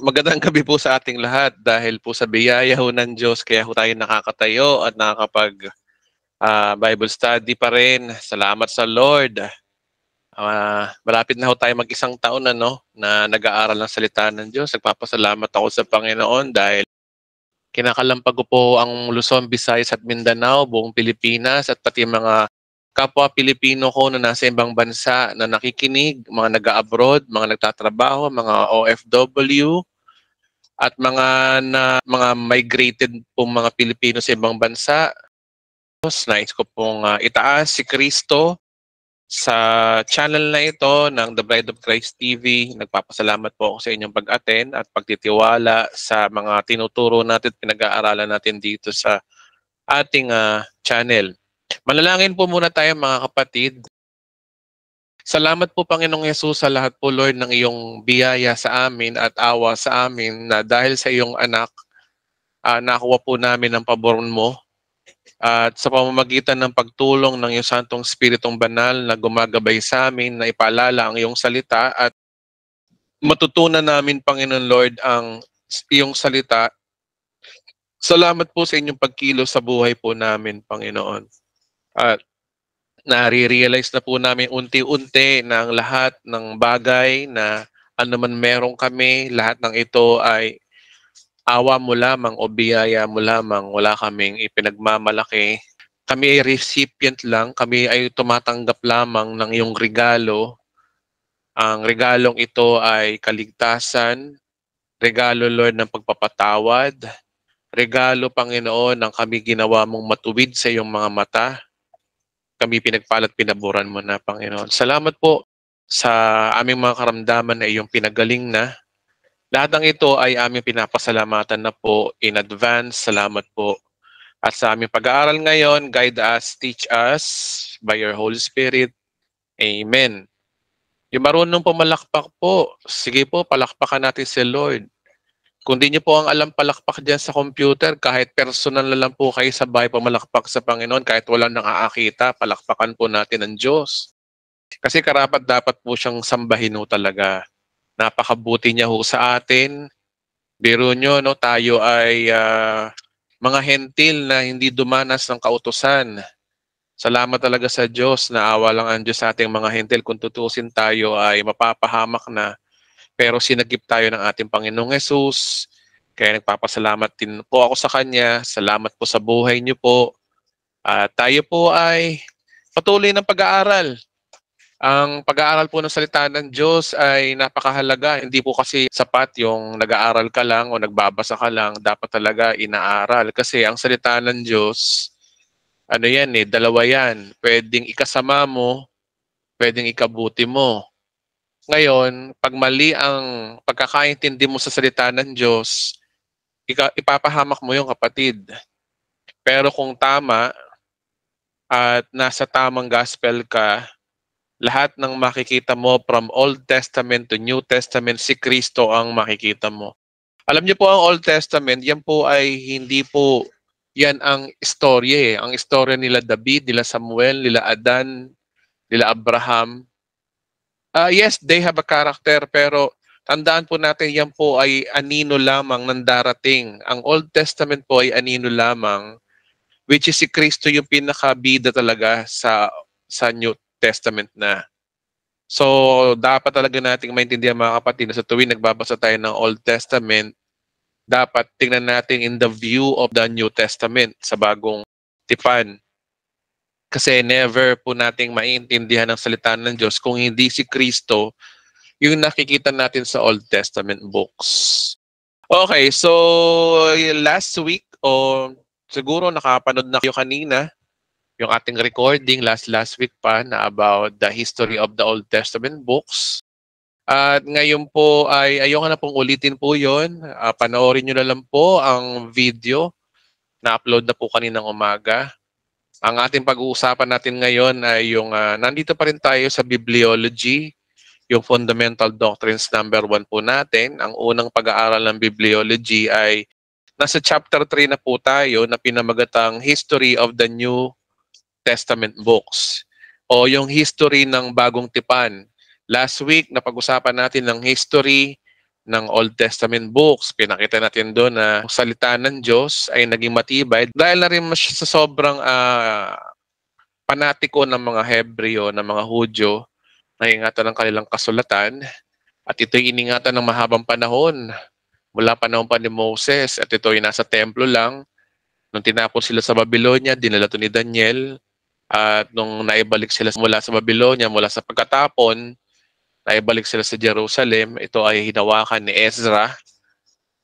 Magandang gabi po sa ating lahat dahil po sa biyaya ho ng Diyos kaya ho tayo nakakatayo at nakakapag Bible study pa rin. Salamat sa Lord. Malapit na ho tayo mag-isang taon na nag-aaral ng salita ng Diyos. Nagpapasalamat ako sa Panginoon dahil kinakalampag ko po ang Luzon, Visayas at Mindanao, buong Pilipinas at pati mga kapwa Pilipino ko na nasa ibang bansa na nakikinig, mga nag-abroad, mga nagtatrabaho, mga OFW, at mga migrated pong mga Pilipino sa ibang bansa. Nais ko pong itaas si Kristo sa channel na ito ng The Bride of Christ TV. Nagpapasalamat po ako sa inyong pag-attend at pagtitiwala sa mga tinuturo natin at pinag-aaralan natin dito sa ating channel. Manalangin po muna tayo mga kapatid. Salamat po Panginoong Yesus sa lahat po Lord ng iyong biyaya sa amin at awa sa amin na dahil sa iyong anak, nakuha po namin ang pabor mo at sa pamamagitan ng pagtulong ng iyong Santong Spiritong Banal na gumagabay sa amin na ipaalala ang iyong salita at matutunan namin Panginoon Lord ang iyong salita. Salamat po sa inyong pagkilos sa buhay po namin Panginoon. At nare-realize na po namin unti-unti na ang lahat ng bagay na ano man meron kami, lahat ng ito ay awa mo lamang o biyaya mo lamang, wala kaming ipinagmamalaki. Kami ay recipient lang, kami ay tumatanggap lamang ng iyong regalo. Ang regalong ito ay kaligtasan, regalo Lord ng pagpapatawad, regalo Panginoon ng kami ginawa mong matuwid sa iyong mga mata. Kami pinagpalat, pinaburan mo na, Panginoon. Salamat po sa aming mga karamdaman na iyong pinagaling na. Lahat ng ito ay aming pinapasalamatan na po in advance. Salamat po. At sa aming pag-aaral ngayon, guide us, teach us by your Holy Spirit. Amen. Yung marunong pumalakpak po, sige po, palakpakan natin si Lord. Kung di niyo po ang alam palakpak dyan sa computer, kahit personal na lang po kayo sa bahay pumalakpak sa Panginoon, kahit walang nakakakita, palakpakan po natin ang Diyos. Kasi karapat dapat po siyang sambahin ho talaga. Napakabuti niya ho sa atin. Biro nyo, tayo ay mga hentil na hindi dumanas ng kautusan. Salamat talaga sa Diyos na awa lang ang Diyos sa ating mga hentil. Kung tutusin tayo ay mapapahamak na. Pero sinagip tayo ng ating Panginoong Yesus. Kaya nagpapasalamat din po ako sa Kanya. Salamat po sa buhay niyo po. Tayo po ay patuloy ng pag-aaral. Ang pag-aaral po ng salita ng Diyos ay napakahalaga. Hindi po kasi sapat yung nag-aaral ka lang o nagbabasa ka lang. Dapat talaga inaaral. Kasi ang salita ng Diyos, dalawa yan. Pwedeng ikasama mo, pwedeng ikabuti mo. Ngayon, pag mali ang pagkakaintindi mo sa salita ng Diyos, ipapahamak mo yung kapatid. Pero kung tama at nasa tamang gospel ka, lahat ng makikita mo from Old Testament to New Testament, si Kristo ang makikita mo. Alam niyo po ang Old Testament, yan po ay hindi po yan ang istorya. Ang istorya nila David, nila Samuel, nila Adan, nila Abraham. Yes, they have a character, pero tandaan po natin yan po ay anino lamang ng darating. Ang Old Testament po ay anino lamang, which is si Kristo yung pinakabida talaga sa New Testament na. So, dapat talaga nating maintindihan mga kapatid na sa tuwing nagbabasa tayo ng Old Testament, dapat tingnan natin in the view of the New Testament sa bagong tipan. Kasi never po nating maintindihan ang salita ng Diyos kung hindi si Kristo yung nakikita natin sa Old Testament books. Okay, so last week o siguro nakapanood na kayo kanina yung ating recording last week pa na about the history of the Old Testament books. At ngayon po ay ayoko na pong ulitin po yun. Panoorin nyo na lang po ang video na upload na po kaninang umaga. Ang ating pag-uusapan natin ngayon ay yung nandito pa rin tayo sa bibliology, yung fundamental doctrines number 1 po natin. Ang unang pag-aaral ng bibliology ay nasa chapter 3 na po tayo na pinamagatang History of the New Testament Books o yung history ng bagong tipan. Last week, napag-usapan natin ng history ng Old Testament books. Pinakita natin doon na salita ng Diyos ay naging matibay dahil na rin sa sobrang panatiko ng mga Hebreo, ng mga Hudyo, na ingatan ng kanilang kasulatan. At ito'y iningatan ng mahabang panahon, mula panahon pa ni Moses, at ito'y nasa templo lang. Nung tinapon sila sa Babylonia, dinala to ni Daniel. At nung naibalik sila mula sa Babylonia, mula sa pagkatapon, naibalik sila sa Jerusalem. Ito ay hinawakan ni Ezra.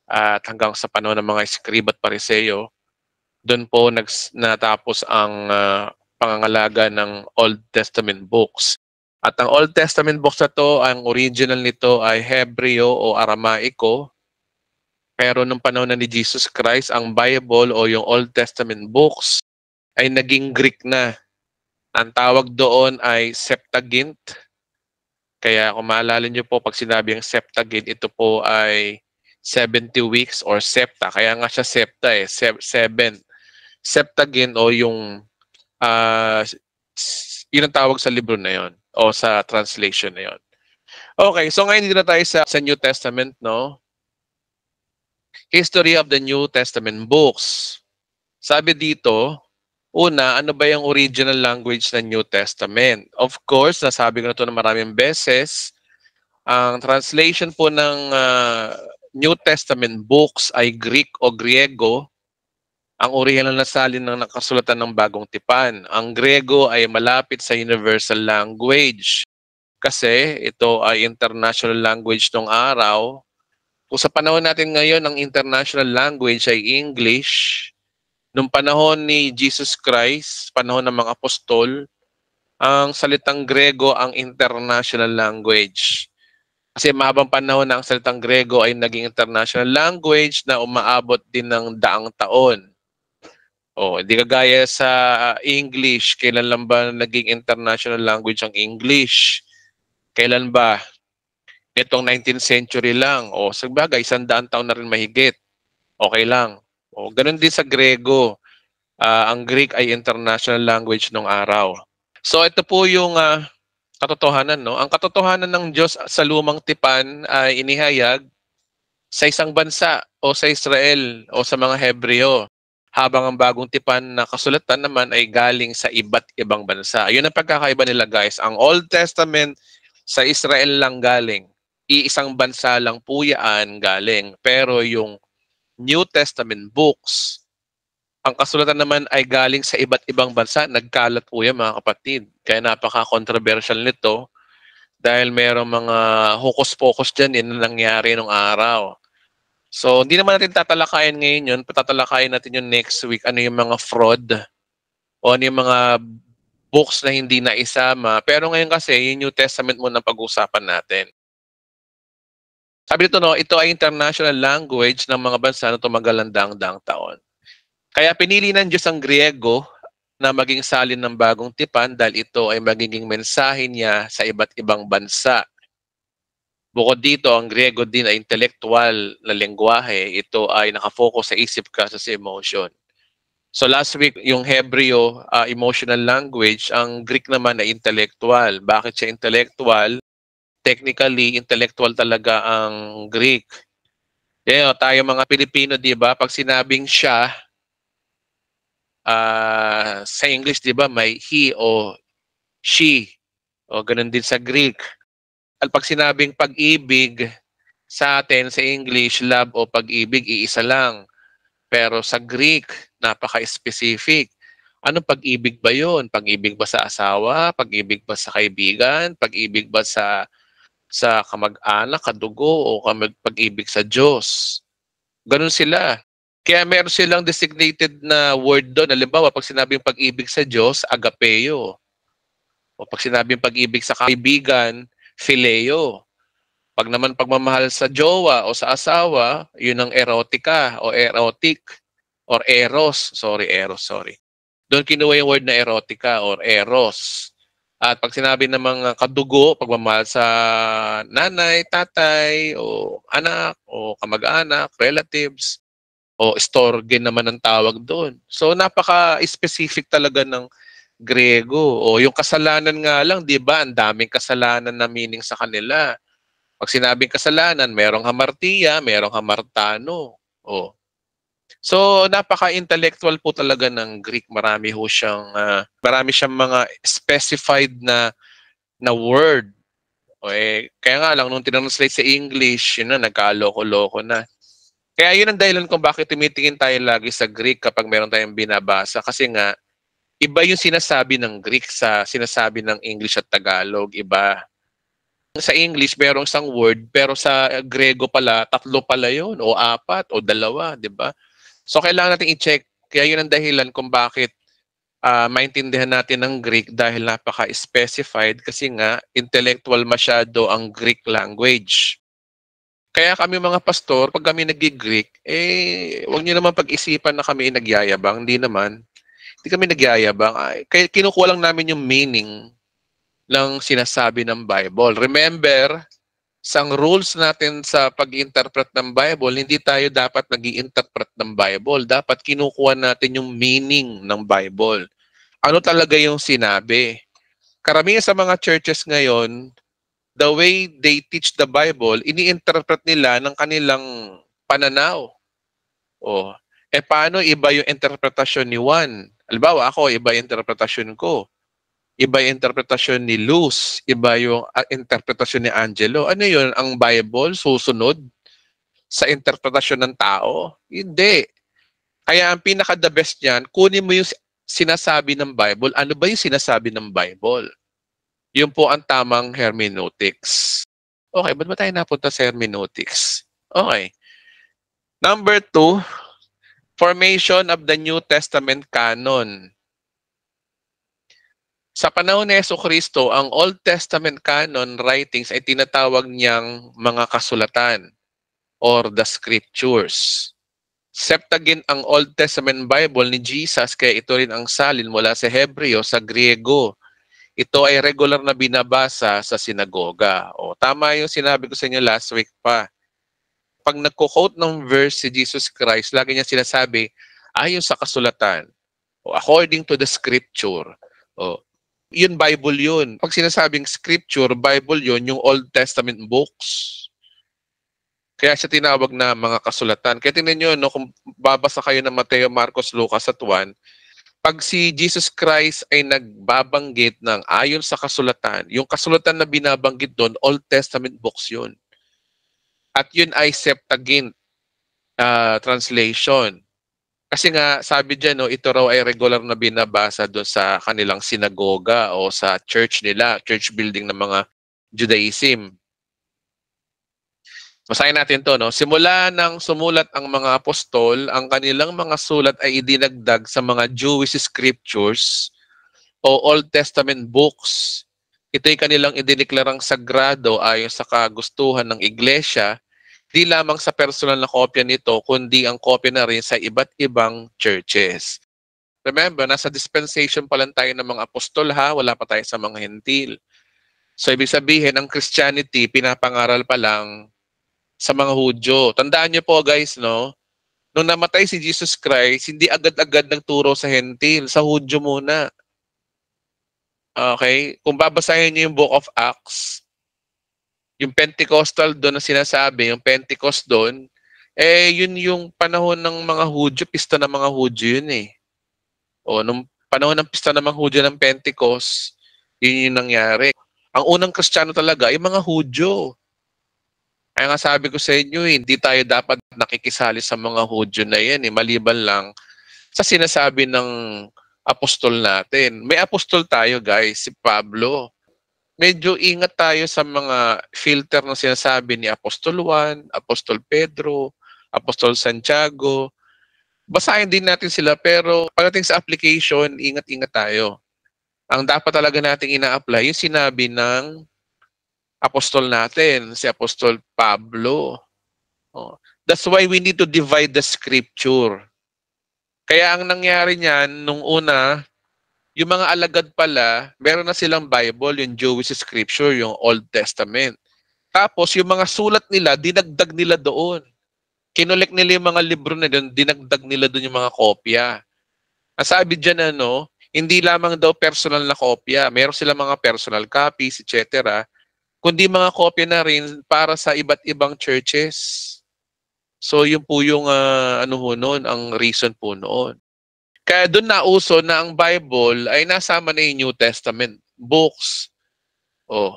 At hanggang sa panahon ng mga Escriba at Pariseo, doon po natapos ang pangangalaga ng Old Testament books. At ang Old Testament books na to, ang original nito ay Hebreo o Aramaiko. Pero nung panahon na ni Jesus Christ, ang Bible o yung Old Testament books ay naging Greek na. Ang tawag doon ay Septuagint. Kaya kung maalala nyo po, pag sinabi ang Septuagint, ito po ay 70 weeks or septa. Kaya nga siya septa eh, 7. Septuagint o yung yun ang tawag sa libro na yon o sa translation na yon. Okay, so ngayon dito na tayo sa New Testament, no? History of the New Testament books. Sabi dito, una, ano ba yung original language ng New Testament? Of course, nasabi ko na ito na maraming beses, ang translation po ng New Testament books ay Greek o Griego. Ang original na salin ng nakasulatan ng Bagong Tipan. Ang Grego ay malapit sa universal language kasi ito ay international language ng araw. Kung sa panahon natin ngayon, ang international language ay English. Nung panahon ni Jesus Christ, panahon ng mga apostol, ang salitang Grego ang international language. Kasi mahabang panahon na ang salitang Grego ay naging international language na umaabot din ng daang taon. Hindi kagaya sa English. Kailan lang ba naging international language ang English? Kailan ba? Itong 19th century lang. Sa bagay, 100 taon na rin mahigit. Okay lang. Ganun din sa Grego. Ang Greek ay international language nung araw. So ito po yung katotohanan. No? Ang katotohanan ng Diyos sa lumang tipan ay inihayag sa isang bansa o sa Israel o sa mga Hebreo. Habang ang bagong tipan na kasulatan naman ay galing sa iba't ibang bansa. Ayun ang pagkakaiba nila, guys. Ang Old Testament sa Israel lang galing. Iisang bansa lang po yan galing. Pero yung New Testament books, ang kasulatan naman ay galing sa iba't ibang bansa. Nagkalat po yan, mga kapatid. Kaya napaka-controversial nito dahil mayroong mga hokus-pokus dyan na nangyari nung araw. So, hindi naman natin tatalakayin ngayon yun. Patatalakayin natin yung next week. Ano yung mga fraud o ano yung mga books na hindi na isama. Pero ngayon kasi, yung New Testament muna pag-usapan natin. Sabi dito, no, ito ay international language ng mga bansa na tumagal ng daang-daang taon. Kaya pinili ng Diyos ang Griego na maging salin ng bagong tipan dahil ito ay magiging mensahe niya sa iba't ibang bansa. Bukod dito, ang Griego din ay intellectual na lengguwahe. Ito ay nakafocus sa isip ka, sa emotion. So last week, yung Hebreo, emotional language, ang Greek naman ay intellectual. Bakit siya intellectual? Technically, intellectual talaga ang Greek. Kaya tayo mga Pilipino, di ba, pag sinabing siya, sa English, di ba, may he o she. O ganun din sa Greek. At pag sinabing pag-ibig, sa atin, sa English, love o pag-ibig, iisa lang. Pero sa Greek, napaka-specific. Anong pag-ibig ba yun? Pag-ibig ba sa asawa? Pag-ibig ba sa kaibigan? Pag-ibig ba sa kamag-anak, kadugo, o pag-ibig sa Diyos? Ganun sila. Kaya meron silang designated na word doon. Halimbawa, pag sinabing pag-ibig sa Diyos, agapeo. O pag sinabing pag-ibig sa kaibigan, phileo. Pag naman pagmamahal sa jowa o sa asawa, yun ang erotica o erotic or eros. Sorry. Doon kinuha yung word na erotica or eros. At pag sinabi ng mga kadugo, pagmamahal sa nanay, tatay, o anak, o kamag-anak, relatives, o storge naman ang tawag doon. So napaka-specific talaga ng Grego. O yung kasalanan nga lang, di ba? Ang daming kasalanan na meaning sa kanila. Pag sinabing kasalanan, merong hamartia, merong hamartano. Oh. So, napaka-intellectual po talaga ng Greek. Marami siyang mga specified na word. O kaya nga lang, nung tinranslate sa English, yun na, nagkaloko-loko na. Kaya yun ang dahilan kung bakit tumitingin tayo lagi sa Greek kapag meron tayong binabasa. Kasi nga, iba yung sinasabi ng Greek sa sinasabi ng English at Tagalog. Iba. Sa English, merong isang word, pero sa Grego pala, 3 pala yun, o 4, o 2, di ba? So, kailangan natin i-check. Kaya yun ang dahilan kung bakit maintindihan natin ng Greek dahil napaka-specified kasi nga intellectual masyado ang Greek language. Kaya kami mga pastor, pag kami nag-Greek, huwag niyo naman pag-isipan na kami nagyayabang. Hindi naman. Hindi kami nagyayabang. Kaya kinukuha lang namin yung meaning ng sinasabi ng Bible. Remember, sang rules natin sa pag-interpret ng Bible, hindi tayo dapat nag-i-interpret ng Bible. Dapat kinukuha natin yung meaning ng Bible. Ano talaga yung sinabi? Karamihan sa mga churches ngayon, the way they teach the Bible, ini-interpret nila ng kanilang pananaw. Oh, paano iba yung interpretasyon ni Juan? Halimbawa, ako, iba yung interpretasyon ko. Iba yung interpretasyon ni Luz. Iba yung interpretasyon ni Angelo. Ano yun? Ang Bible susunod sa interpretasyon ng tao? Hindi. Kaya ang pinaka-the best niyan, kunin mo yung sinasabi ng Bible. Ano ba yung sinasabi ng Bible? Yun po ang tamang hermeneutics. Okay, ba't ba tayo napunta sa hermeneutics? Okay. Number 2, formation of the New Testament canon. Sa panahon ni Jesucristo, ang Old Testament canon writings ay tinatawag niyang mga kasulatan or the scriptures. Septuagint ang Old Testament Bible ni Jesus, kaya ito rin ang salin mula sa Hebreo sa Griego. Ito ay regular na binabasa sa sinagoga. O, tama yung sinabi ko sa inyo last week pa. Pag nagko-quote ng verse si Jesus Christ, lagi niya sinasabi, ayon sa kasulatan, o according to the scripture. O, yun Bible yun. Pag sinasabing scripture, Bible yun, yung Old Testament books. Kaya siya tinawag na mga kasulatan. Kaya tingnan nyo, no, kung babasa kayo ng Mateo, Marcos, Lucas at Juan, pag si Jesus Christ ay nagbabanggit ng ayon sa kasulatan, yung kasulatan na binabanggit doon, Old Testament books yun. At yun ay Septuagint translation. Kasi nga, sabi dyan, no, ito raw ay regular na binabasa doon sa kanilang sinagoga o sa church nila, church building ng mga Judaism. Basahin natin to, no? Simula nang sumulat ang mga apostol, ang kanilang mga sulat ay idinagdag sa mga Jewish scriptures o Old Testament books. Ito'y kanilang idineklarang sagrado ayon sa kagustuhan ng iglesia, di lamang sa personal na kopya nito, kundi ang kopya na rin sa iba't ibang churches. Remember, nasa dispensation pa lang tayo ng mga apostol, ha? Wala pa tayo sa mga hentil. So, ibig sabihin, ang Christianity, pinapangaral pa lang sa mga Hudyo. Tandaan niyo po guys, no? Nung namatay si Jesus Christ, hindi agad-agad nagturo sa hentil, sa Hudyo muna. Okay? Kung babasahin niyo yung Book of Acts, yung Pentecostal doon na sinasabi, yung Pentecost doon, yun yung panahon ng mga Hudyo, pista ng mga Hudyo yun eh. O, nung panahon ng pista ng mga Hudyo ng Pentecost, yun yung nangyari. Ang unang Kristiyano talaga ay mga Hudyo. Kaya nga sabi ko sa inyo, hindi tayo dapat nakikisali sa mga Hudyo na yan, maliban lang sa sinasabi ng apostol natin. May apostol tayo guys, si Pablo. Medyo ingat tayo sa mga filter na sinasabi ni Apostol Juan, Apostol Pedro, Apostol Santiago. Basahin din natin sila pero pagdating sa application, ingat-ingat tayo. Ang dapat talaga nating ina-apply, yung sinabi ng apostol natin, si Apostol Pablo. Oh. That's why we need to divide the scripture. Kaya ang nangyari niyan, nung una, yung mga alagad pala, meron na silang Bible, yung Jewish scripture, yung Old Testament. Tapos yung mga sulat nila, dinagdag nila doon. Kinolek nila yung mga libro na doon, dinagdag nila doon yung mga kopya. Nasabi dyan hindi lamang daw personal na kopya. Meron silang mga personal copies, etc. kundi mga kopya na rin para sa iba't ibang churches. So yun po yung ano ho noon, ang reason po noon. Kaya doon nauso na ang Bible ay nasama na yung New Testament books. Oh,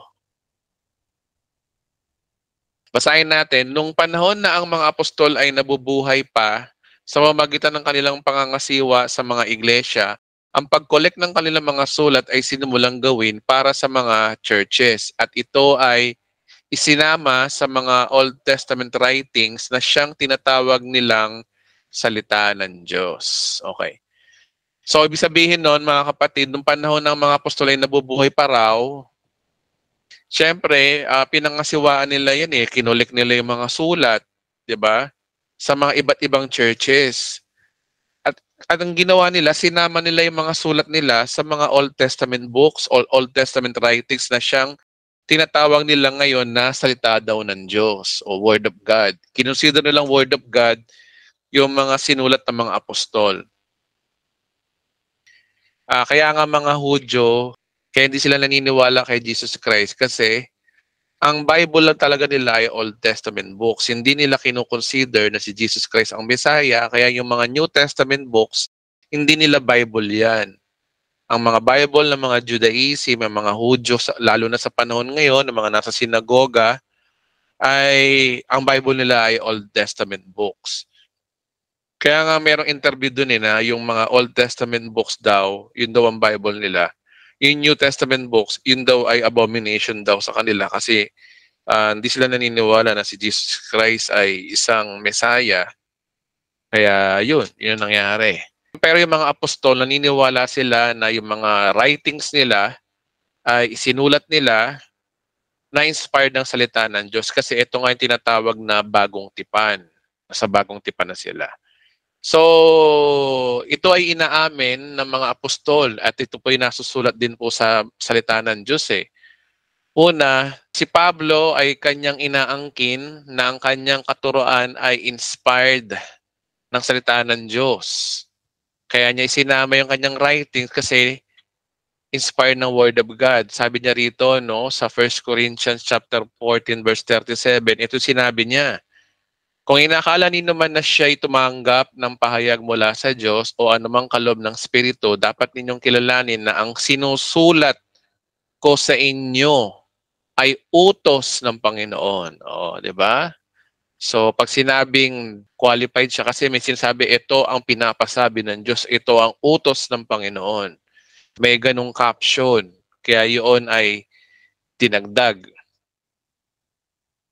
basahin natin, nung panahon na ang mga apostol ay nabubuhay pa sa pamamagitan ng kanilang pangangasiwa sa mga iglesia, ang pag-collect ng kanilang mga sulat ay sinimulang gawin para sa mga churches. At ito ay isinama sa mga Old Testament writings na siyang tinatawag nilang salita ng Diyos. Okay. So, ibig sabihin nun, mga kapatid, nung panahon ng mga apostol ay nabubuhay pa raw, siyempre, pinangasiwaan nila yan eh. Kinulik nila yung mga sulat, di ba? Sa mga iba't ibang churches. At ang ginawa nila, sinama nila yung mga sulat nila sa mga Old Testament books or Old Testament writings na siyang tinatawag nila ngayon na salita daw ng Diyos o Word of God. Kinonsider nilang Word of God yung mga sinulat ng mga apostol. Kaya nga mga Hudyo, kaya hindi sila naniniwala kay Jesus Christ kasi ang Bible lang talaga nila ay Old Testament books. Hindi nila kinoconsider na si Jesus Christ ang Messiah. Kaya yung mga New Testament books, hindi nila Bible yan. Ang mga Bible ng mga Judaism, ng mga Hudyo, lalo na sa panahon ngayon, ng mga nasa sinagoga, ay ang Bible nila ay Old Testament books. Kaya nga merong interview dun na yung mga Old Testament books daw, yun daw ang Bible nila. Yung New Testament books, yun daw ay abomination daw sa kanila kasi hindi sila naniniwala na si Jesus Christ ay isang Messiah. Kaya yun ang nangyari. Pero yung mga apostol, naniniwala sila na yung mga writings nila ay isinulat nila na inspired ng salita ng Diyos kasi ito nga yung tinatawag na bagong tipan. Sa bagong tipan na sila. So, ito ay inaamin ng mga apostol at ito po ay nasusulat din po sa salita ng Diyos eh. Una, si Pablo ay kanyang inaangkin na ang kanyang katuroan ay inspired ng salita ng Diyos. Kaya niya isinama yung kanyang writings kasi inspired ng Word of God. Sabi niya rito no, sa 1 Corinthians chapter 14 verse 37, ito sinabi niya, kung inakala ninyo man na siya'y tumanggap ng pahayag mula sa Diyos o anumang kalob ng Espiritu, dapat ninyong kilalanin na ang sinusulat ko sa inyo ay utos ng Panginoon. O, di ba? So, pag sinabing qualified siya, kasi may sinasabi, ito ang pinapasabi ng Diyos, ito ang utos ng Panginoon. May ganong caption. Kaya yun ay dinagdag.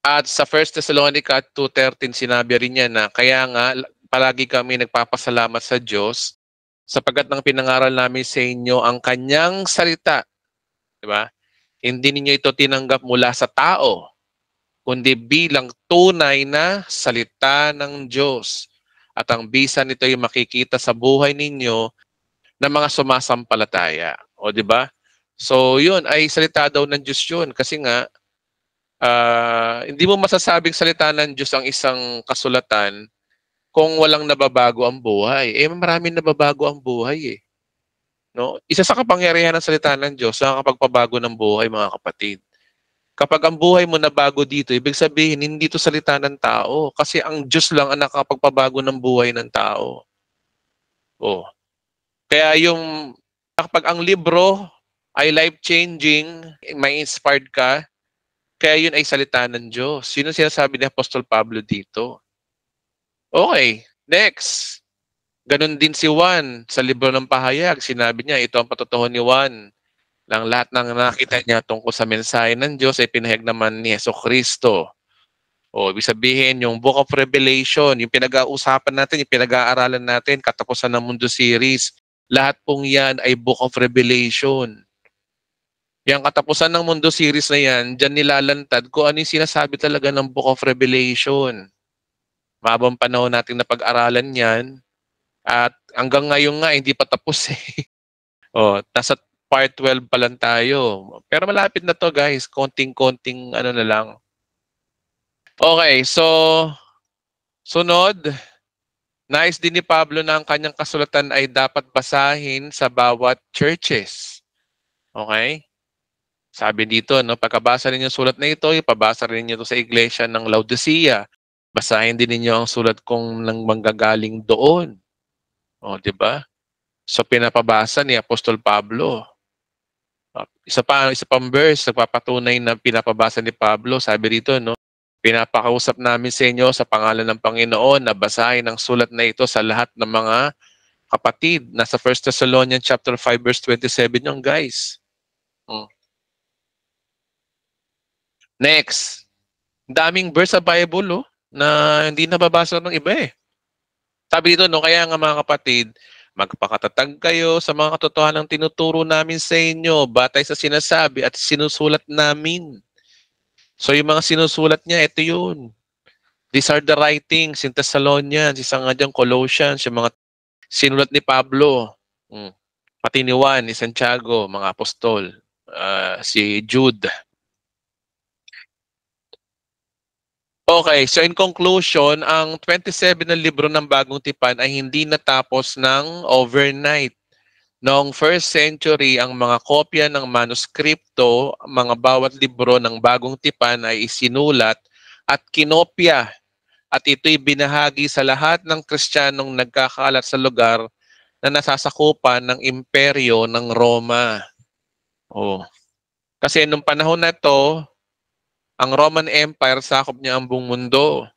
At sa 1 Thessalonica 2:13, sinabi rin niya na kaya nga palagi kami nagpapasalamat sa Diyos sapagkat nang pinangaral namin sa inyo ang kanyang salita. Di ba? Hindi ninyo ito tinanggap mula sa tao, kundi bilang tunay na salita ng Diyos. At ang bisa nito ay makikita sa buhay ninyo ng mga sumasampalataya. O di ba? So yun ay salita daw ng Diyos yun kasi nga hindi mo masasabing salita ng Diyos ang isang kasulatan kung walang nababago ang buhay. Eh, maraming nababago ang buhay eh. No? Isa sa kapangyarihan ng salita ng Diyos ang kapagpabago ng buhay, mga kapatid. Kapag ang buhay mo nabago dito, ibig sabihin, hindi ito salita ng tao. Kasi ang Diyos lang ang nakapagpabago ng buhay ng tao. Oh. Kaya yung, kapag ang libro ay life-changing, may inspired ka, kaya yun ay salita ng Diyos. Yun ang sinasabi ni Apostol Pablo dito. Okay, next. Ganon din si Juan sa libro ng pahayag. Sinabi niya, ito ang patotohanan ni Juan. Lang lahat ng nakita niya tungkol sa mensahe ng Diyos ay pinahayag naman ni Jesucristo. O, ibig sabihin, yung Book of Revelation, yung pinag-uusapan natin, yung pinag-aaralan natin, katapusan ng mundo series, lahat pong yan ay Book of Revelation. Yung katapusan ng mundo series na yan, dyan nilalantad kung ano yung sinasabi talaga ng Book of Revelation. Mahabang panahon natin na pag-aralan yan. At hanggang ngayon nga, hindi pa tapos eh. Nasa part 12 pa lang tayo. Pero malapit na to guys. Konting-konting ano na lang. Okay, so sunod. Nais din ni Pablo na ang kanyang kasulatan ay dapat basahin sa bawat churches. Okay? Sabi dito, no, pagkabasa ninyo yung sulat na ito, ipabasa rin niyo ito sa iglesia ng Laodicea. Basahin din ninyo ang sulat kong nang manggagaling doon. O, di ba? So, pinapabasa ni Apostol Pablo. Isa pang verse, nagpapatunay na pinapabasa ni Pablo. Sabi rito, no, pinapakausap namin sa inyo sa pangalan ng Panginoon na basahin ang sulat na ito sa lahat ng mga kapatid. Nasa 1 Thessalonians chapter 5 verse 27 yung guys. Next. Daming verse sa Bible, na hindi nababasa ng iba eh. Sabi dito, no, kaya nga mga kapatid, magpakatatag kayo sa mga katotohanang tinuturo namin sa inyo batay sa sinasabi at sinusulat namin. So yung mga sinusulat niya, ito yun. These are the writings in Thessalonians, isang nga dyan, Colossians, yung mga sinulat ni Pablo. Pati ni Juan, ni Santiago, mga apostol, si Jude. Okay, so in conclusion, ang 27 na libro ng Bagong Tipan ay hindi natapos ng overnight. Noong first century, ang mga kopya ng manuskripto, mga bawat libro ng Bagong Tipan ay isinulat at kinopya. At ito'y binahagi sa lahat ng Kristiyanong nagkakalat sa lugar na nasasakupan ng imperyo ng Roma. Oh. Kasi nung panahon na to, ang Roman Empire sakop niya ang buong mundo.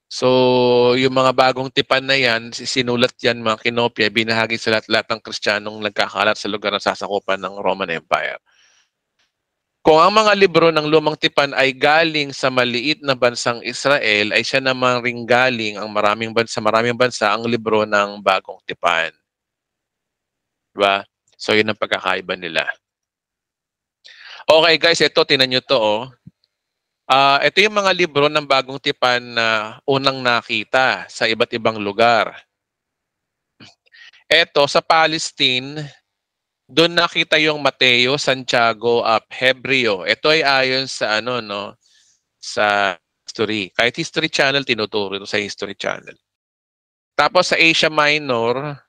So, yung mga bagong tipan na yan, sinulat yan, mga kinopya, binahagi sa lahat ng Kristiyanong nagkakalat sa lugar na sasakupan ng Roman Empire. Kung ang mga libro ng Lumang Tipan ay galing sa maliit na bansang Israel, ay siya naman ring galing ang maraming bansa ang libro ng Bagong Tipan. Diba? So, yun ang pagkakaiba nila. Okay guys, ito, tinan nyo to. Ito yung mga libro ng Bagong Tipan na unang nakita sa iba't ibang lugar. Ito, sa Palestine, doon nakita yung Mateo, Santiago, Hebreo. Ito ay ayon sa sa history. Kahit History Channel, tinuturo ito sa History Channel. Tapos sa Asia Minor,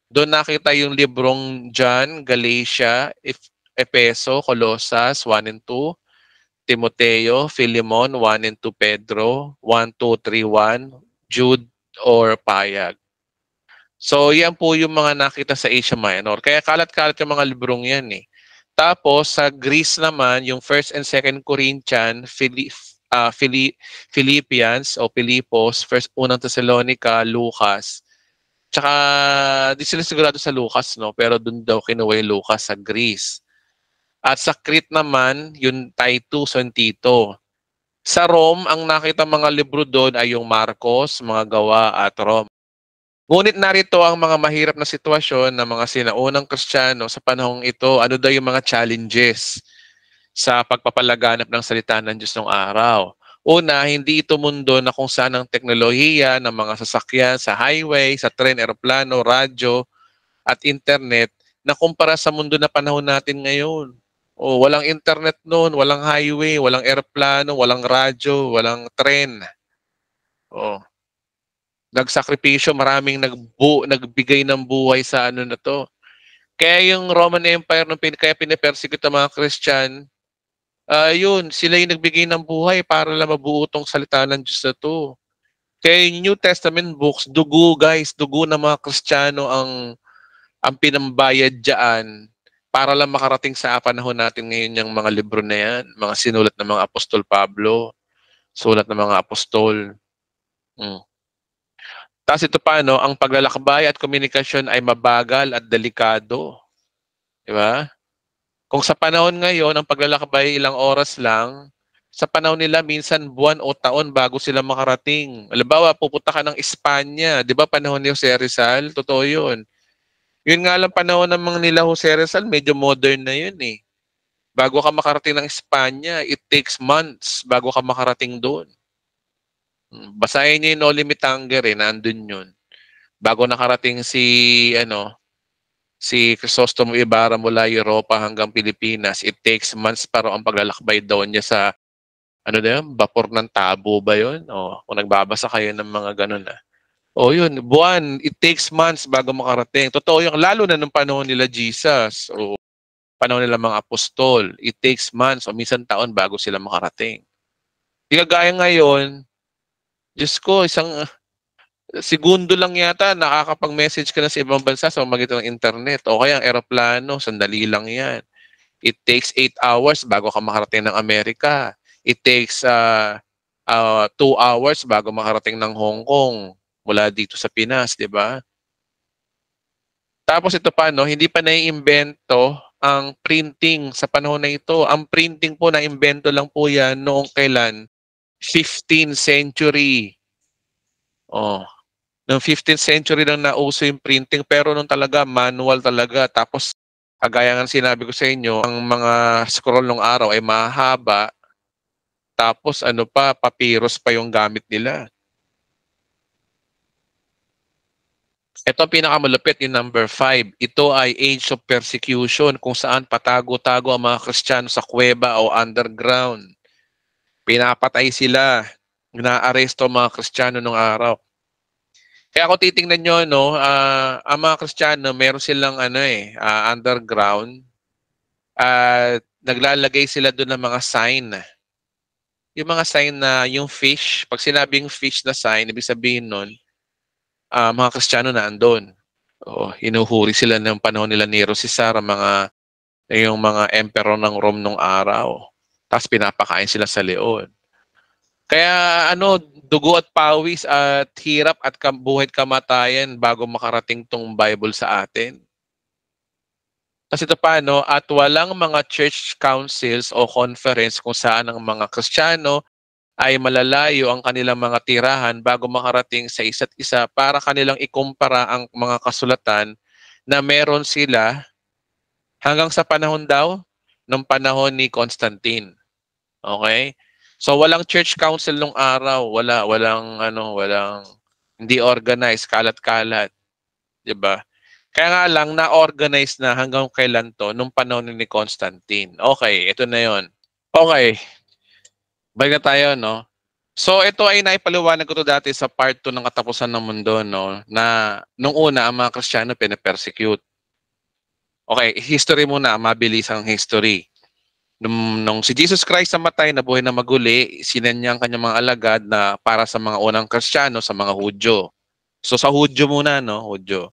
doon nakita yung librong John, Galatia, Efeso, Colosas, 1 and 2, Timoteo, Philemon, 1 and 2, Pedro, 1, 2, 3, 1, Jude, or Payag. So, yan po yung mga nakita sa Asia Minor. Kaya kalat-kalat yung mga librong yan eh. Tapos, sa Greece naman, yung 1st and 2nd Corinthians, Philippians o Pilipos, 1 Thessalonica, Lucas. Tsaka, di sila sigurado sa Lucas, no? Pero dun daw kinuha yung Lucas sa Greece. At sa Crete naman, yung Titus and Tito. Sa Rome, ang nakita mga libro doon ay yung Marcos, mga Gawa at Rome. Ngunit narito ang mga mahirap na sitwasyon ng mga sinaunang Kristiyano sa panahong ito. Ano daw yung mga challenges sa pagpapalaganap ng salita ng Diyos ng araw? Una, hindi ito mundo na kung saan ang teknolohiya ng mga sasakyan sa highway, sa tren, eroplano, radyo at internet na kumpara sa mundo na panahon natin ngayon. Walang internet noon, walang highway, walang eroplano, walang radyo, walang tren. Nagsakripisyo, maraming nagbigay ng buhay sa na to. Kaya yung Roman Empire, kaya pinapersecute ang mga Christian, yun, sila yung nagbigay ng buhay para lang mabuo tong salita ng Diyos na to. Kaya yung New Testament books, dugo guys, dugo ng mga Kristiyano ang pinambayad dyan para lang makarating sa panahon natin ngayon yung mga libro na yan, mga sinulat ng mga Apostol Pablo, sulat ng mga apostol. Tapos ito pa, ang paglalakbay at komunikasyon ay mabagal at delikado. Di ba? Kung sa panahon ngayon, ang paglalakbay ilang oras lang, sa panahon nila minsan buwan o taon bago sila makarating. Halimbawa, pupunta ka ng Espanya. Di ba panahon ni Jose Rizal? Totoo yun. Yun nga lang panahon ng mga nila Jose Rizal, medyo modern na yun eh. Bago ka makarating ng Espanya, it takes months bago ka makarating doon. Basahin niyo yung No Limit Hunger nandun yun. Bago nakarating si Crisostomo Ibarra mula Europa hanggang Pilipinas, it takes months para ang paglalakbay daw niya sa Bapor ng Tabo ba yun? Kung nagbabasa kayo ng mga ganun yun, buwan, it takes months bago makarating. Totoo yung lalo na nung panahon nila Jesus. panahon nila mga apostol. It takes months o minsan taon bago sila makarating. Di kagaya ngayon, Diyos ko, isang segundo lang yata nakakapag-message ka na sa ibang bansa sa pamamagitan ng internet o kaya ang eroplano, sandali lang yan. It takes 8 hours bago ka makarating ng Amerika. It takes 2 hours bago makarating ng Hong Kong mula dito sa Pinas, di ba? Tapos ito pa, no, hindi pa naiimbento ang printing sa panahon na ito. Ang printing po naimbento lang po yan noong kailan? 15th century. Oh, noong 15th century lang nauso yung printing pero nung talaga manual talaga. Tapos kagaya nga sinabi ko sa inyo, ang mga scroll nung araw ay mahaba. Tapos ano pa, papyrus pa yung gamit nila. Ito ang pinakamalupit, yung number 5. Ito ay age of persecution kung saan patago-tago ang mga Kristiyano sa kuweba o underground. Pinapatay sila. Inaaresto ang mga Kristiyano nung araw. Kaya kung titingnan nyo, no, ang mga Kristiyano, meron silang underground at naglalagay sila doon ng mga sign. Yung mga sign na yung fish, pag sinabing fish na sign, ibig sabihin nun, mga Kristiyano na andun. O, hinuhuri sila ng panahon nila ni Caesar, yung mga emperor ng Rome nung araw. Tapos pinapakain sila sa leon. Kaya dugo at pawis at hirap at buhay kamatayan bago makarating tong Bible sa atin. Kasi ito pa, at walang mga church councils o conference kung saan ang mga Kristiyano ay malalayo ang kanilang mga tirahan bago makarating sa isa't isa para kanilang ikumpara ang mga kasulatan na meron sila hanggang sa panahon daw ng panahon ni Constantine. Okay? So walang church council nung araw, walang hindi organized, kalat-kalat, 'di ba? Kaya nga lang na-organize na hanggang kailan to nung panahon ni Constantine. Okay, ito na 'yon. Okay. Balik na tayo, no? So ito ay naipaliwanag ko to dati sa part 2 ng Katapusan ng Mundo, no, na nung una ang mga Kristiyano pinapersecute. Okay, history muna, mabilis ang history. Nung si Jesus Christ namatay, nabuhay na maguli, sinanya ang kanyang mga alagad na para sa mga unang Kristiyano, sa mga Hudyo. So sa Hudyo muna, no, Hudyo.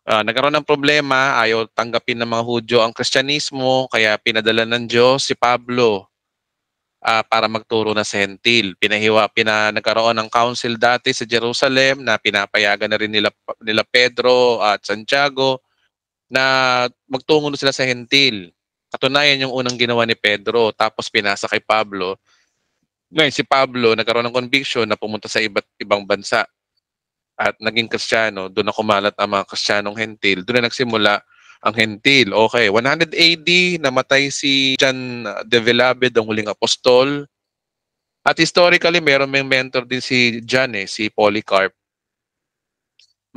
Nagkaroon ng problema, ayaw tanggapin ng mga Hudyo ang Kristyanismo, kaya pinadala ng Diyos si Pablo para magturo na sa Hentil. Nagkaroon ng council dati sa Jerusalem na pinapayagan na rin nila Pedro at Santiago na magtungo sila sa Hentil. Katunayan yung unang ginawa ni Pedro, tapos pinasa kay Pablo. Ngayon si Pablo nagkaroon ng conviction na pumunta sa iba't ibang bansa at naging Kristiyano. Doon na kumalat ang mga Kristiyanong Hentil. Doon na nagsimula ang Hentil. Okay, 100 AD, namatay si John de Velabed, ang huling apostol. At historically, meron may mentor din si John, si Polycarp.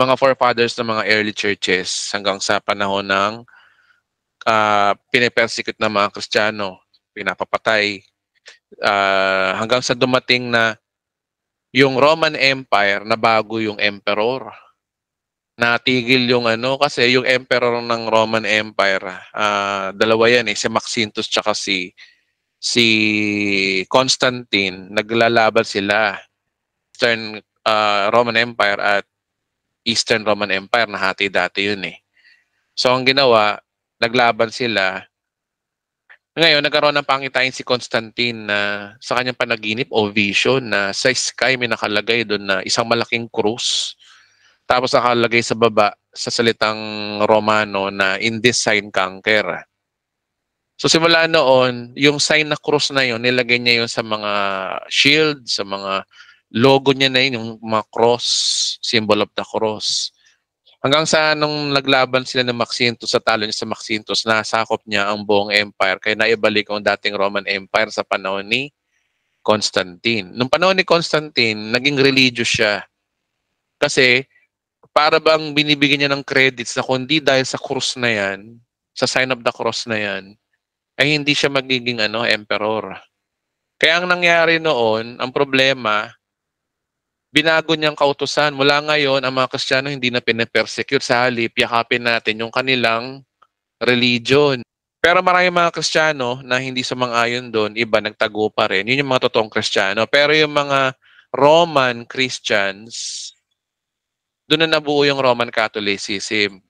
Mga forefathers ng mga early churches hanggang sa panahon ng pinipersecute ng mga Kristiyano, pinapapatay, hanggang sa dumating na yung Roman Empire na bago yung emperor. Natigil yung kasi yung emperor ng Roman Empire, dalawa yan si Maxentius tsaka si Constantine, naglalaban sila. Eastern Roman Empire at Eastern Roman Empire, nahati dati yun So ang ginawa, naglaban sila. Ngayon, nagkaroon ng pangitain si Constantine na sa kanyang panaginip o vision na sa sky may nakalagay doon na isang malaking krus. Tapos nakalagay sa baba sa salitang Romano na in this sign conquer. So simula noon, yung sign na krus na yun, nilagay niya yun sa mga shield, sa mga logo niya na yun, yung mga cross, symbol of the cross. Hanggang sa nung naglaban sila ng Maxentius, sa talo niya sa Maxentius, nasakop niya ang buong empire. Kaya naibalik ang dating Roman Empire sa panahon ni Constantine. Nung panahon ni Constantine, naging religious siya. Kasi para bang binibigyan niya ng credits na kundi dahil sa cross na yan, sa sign of the cross na yan, ay hindi siya magiging emperor. Kaya ang nangyari noon, ang problema, binago niyang kautusan. Mula ngayon, ang mga Kristiyano hindi na pinapersecute. Sa halip, yakapin natin yung kanilang religion. Pero maraming mga Kristiyano na hindi sumang-ayon doon, iba nagtago pa rin. Yun yung mga totoong Kristiyano. Pero yung mga Roman Christians, doon na nabuo yung Roman Catholicism.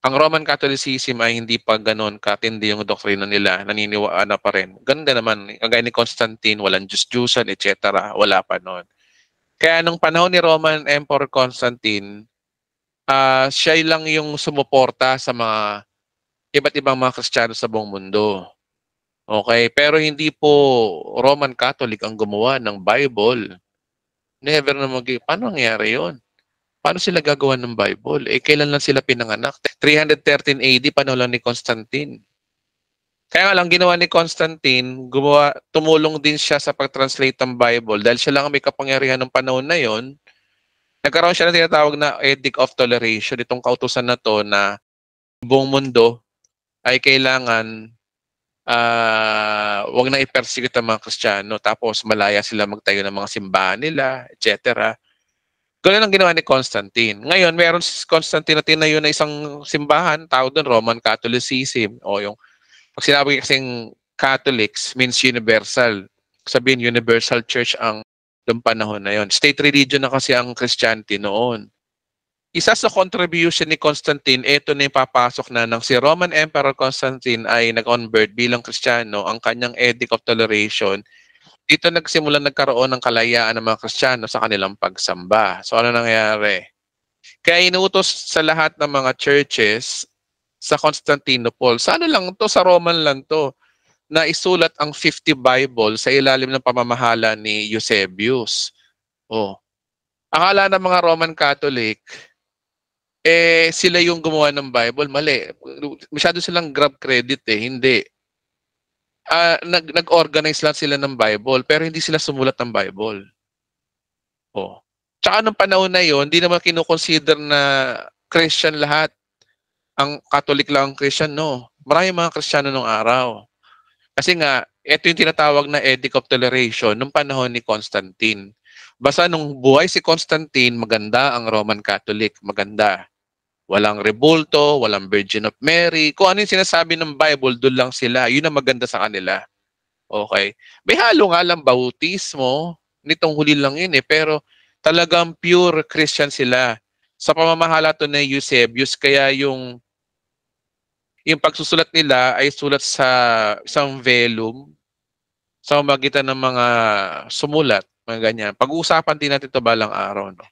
Ang Roman Catholicism ay hindi pa gano'n katindi yung doktrina nila, naniniwala pa rin. Ganda naman, kagaya ni Constantine, walang Diyos-Diyusan, etc. Wala pa noon. Kaya nung panahon ni Roman Emperor Constantine, siya lang yung sumuporta sa mga iba't ibang mga Kristiyano sa buong mundo. Okay, pero hindi po Roman Catholic ang gumawa ng Bible. Never na paano nangyari 'yon? Paano sila gagawa ng Bible? Eh, kailan lang sila pinanganak? 313 AD, panahon lang ni Constantine. Kaya nga lang ginawa ni Constantine, tumulong din siya sa pag-translate ng Bible dahil siya lang ang may kapangyarihan ng panahon na yon. Nagkaroon siya ng tinatawag na Edict of Toleration, itong kautusan na to na buong mundo ay kailangan wag na i-persecute ang mga Kristiyano, tapos malaya sila magtayo ng mga simbahan nila, etc. Ganun ang ginawa ni Constantine. Ngayon, meron si Constantine na tinayo na isang simbahan, tawag doon Roman Catholicism. O yung, pag sinabi kasing Catholics means universal. Sabihin, universal church ang noong panahon na yon. State religion na kasi ang Christianity noon. Isa sa contribution ni Constantine, ito na yung papasok na nang si Roman Emperor Constantine ay nag-convert bilang Kristiyano, ang kanyang Edict of Toleration, dito nagkaroon ng kalayaan ng mga Kristiyano sa kanilang pagsamba. So ano nangyari? Kaya inuutos sa lahat ng mga churches sa Constantinople, sa ano lang to, sa Roman lang to, na isulat ang 50 Bible sa ilalim ng pamamahala ni Eusebius. Oh. Akala ng mga Roman Catholic, sila yung gumawa ng Bible, mali. Masyado silang grab credit hindi. Nag-organize lang sila ng Bible, pero hindi sila sumulat ng Bible. Oh. Tsaka nung panahon na yon, hindi naman kinukonsider na Christian lahat. Ang Catholic lang ang Christian, no. Maraming mga Kristiyano nung araw. Kasi nga, ito yung tinatawag na Edict of Toleration nung panahon ni Constantine. Basta nung buhay si Constantine, maganda ang Roman Catholic, maganda. Walang rebulto, walang Virgin of Mary. Kung ano yung sinasabi ng Bible, doon lang sila. Yun ang maganda sa kanila. Okay. May halo nga lang bautismo. Nitong huli lang yun pero talagang pure Christian sila. Sa pamamahala to ni Eusebius, kaya yung pagsusulat nila ay sulat sa isang vellum sa magitan ng mga sumulat, mga ganyan. Pag-uusapan din natin ito balang araw. No?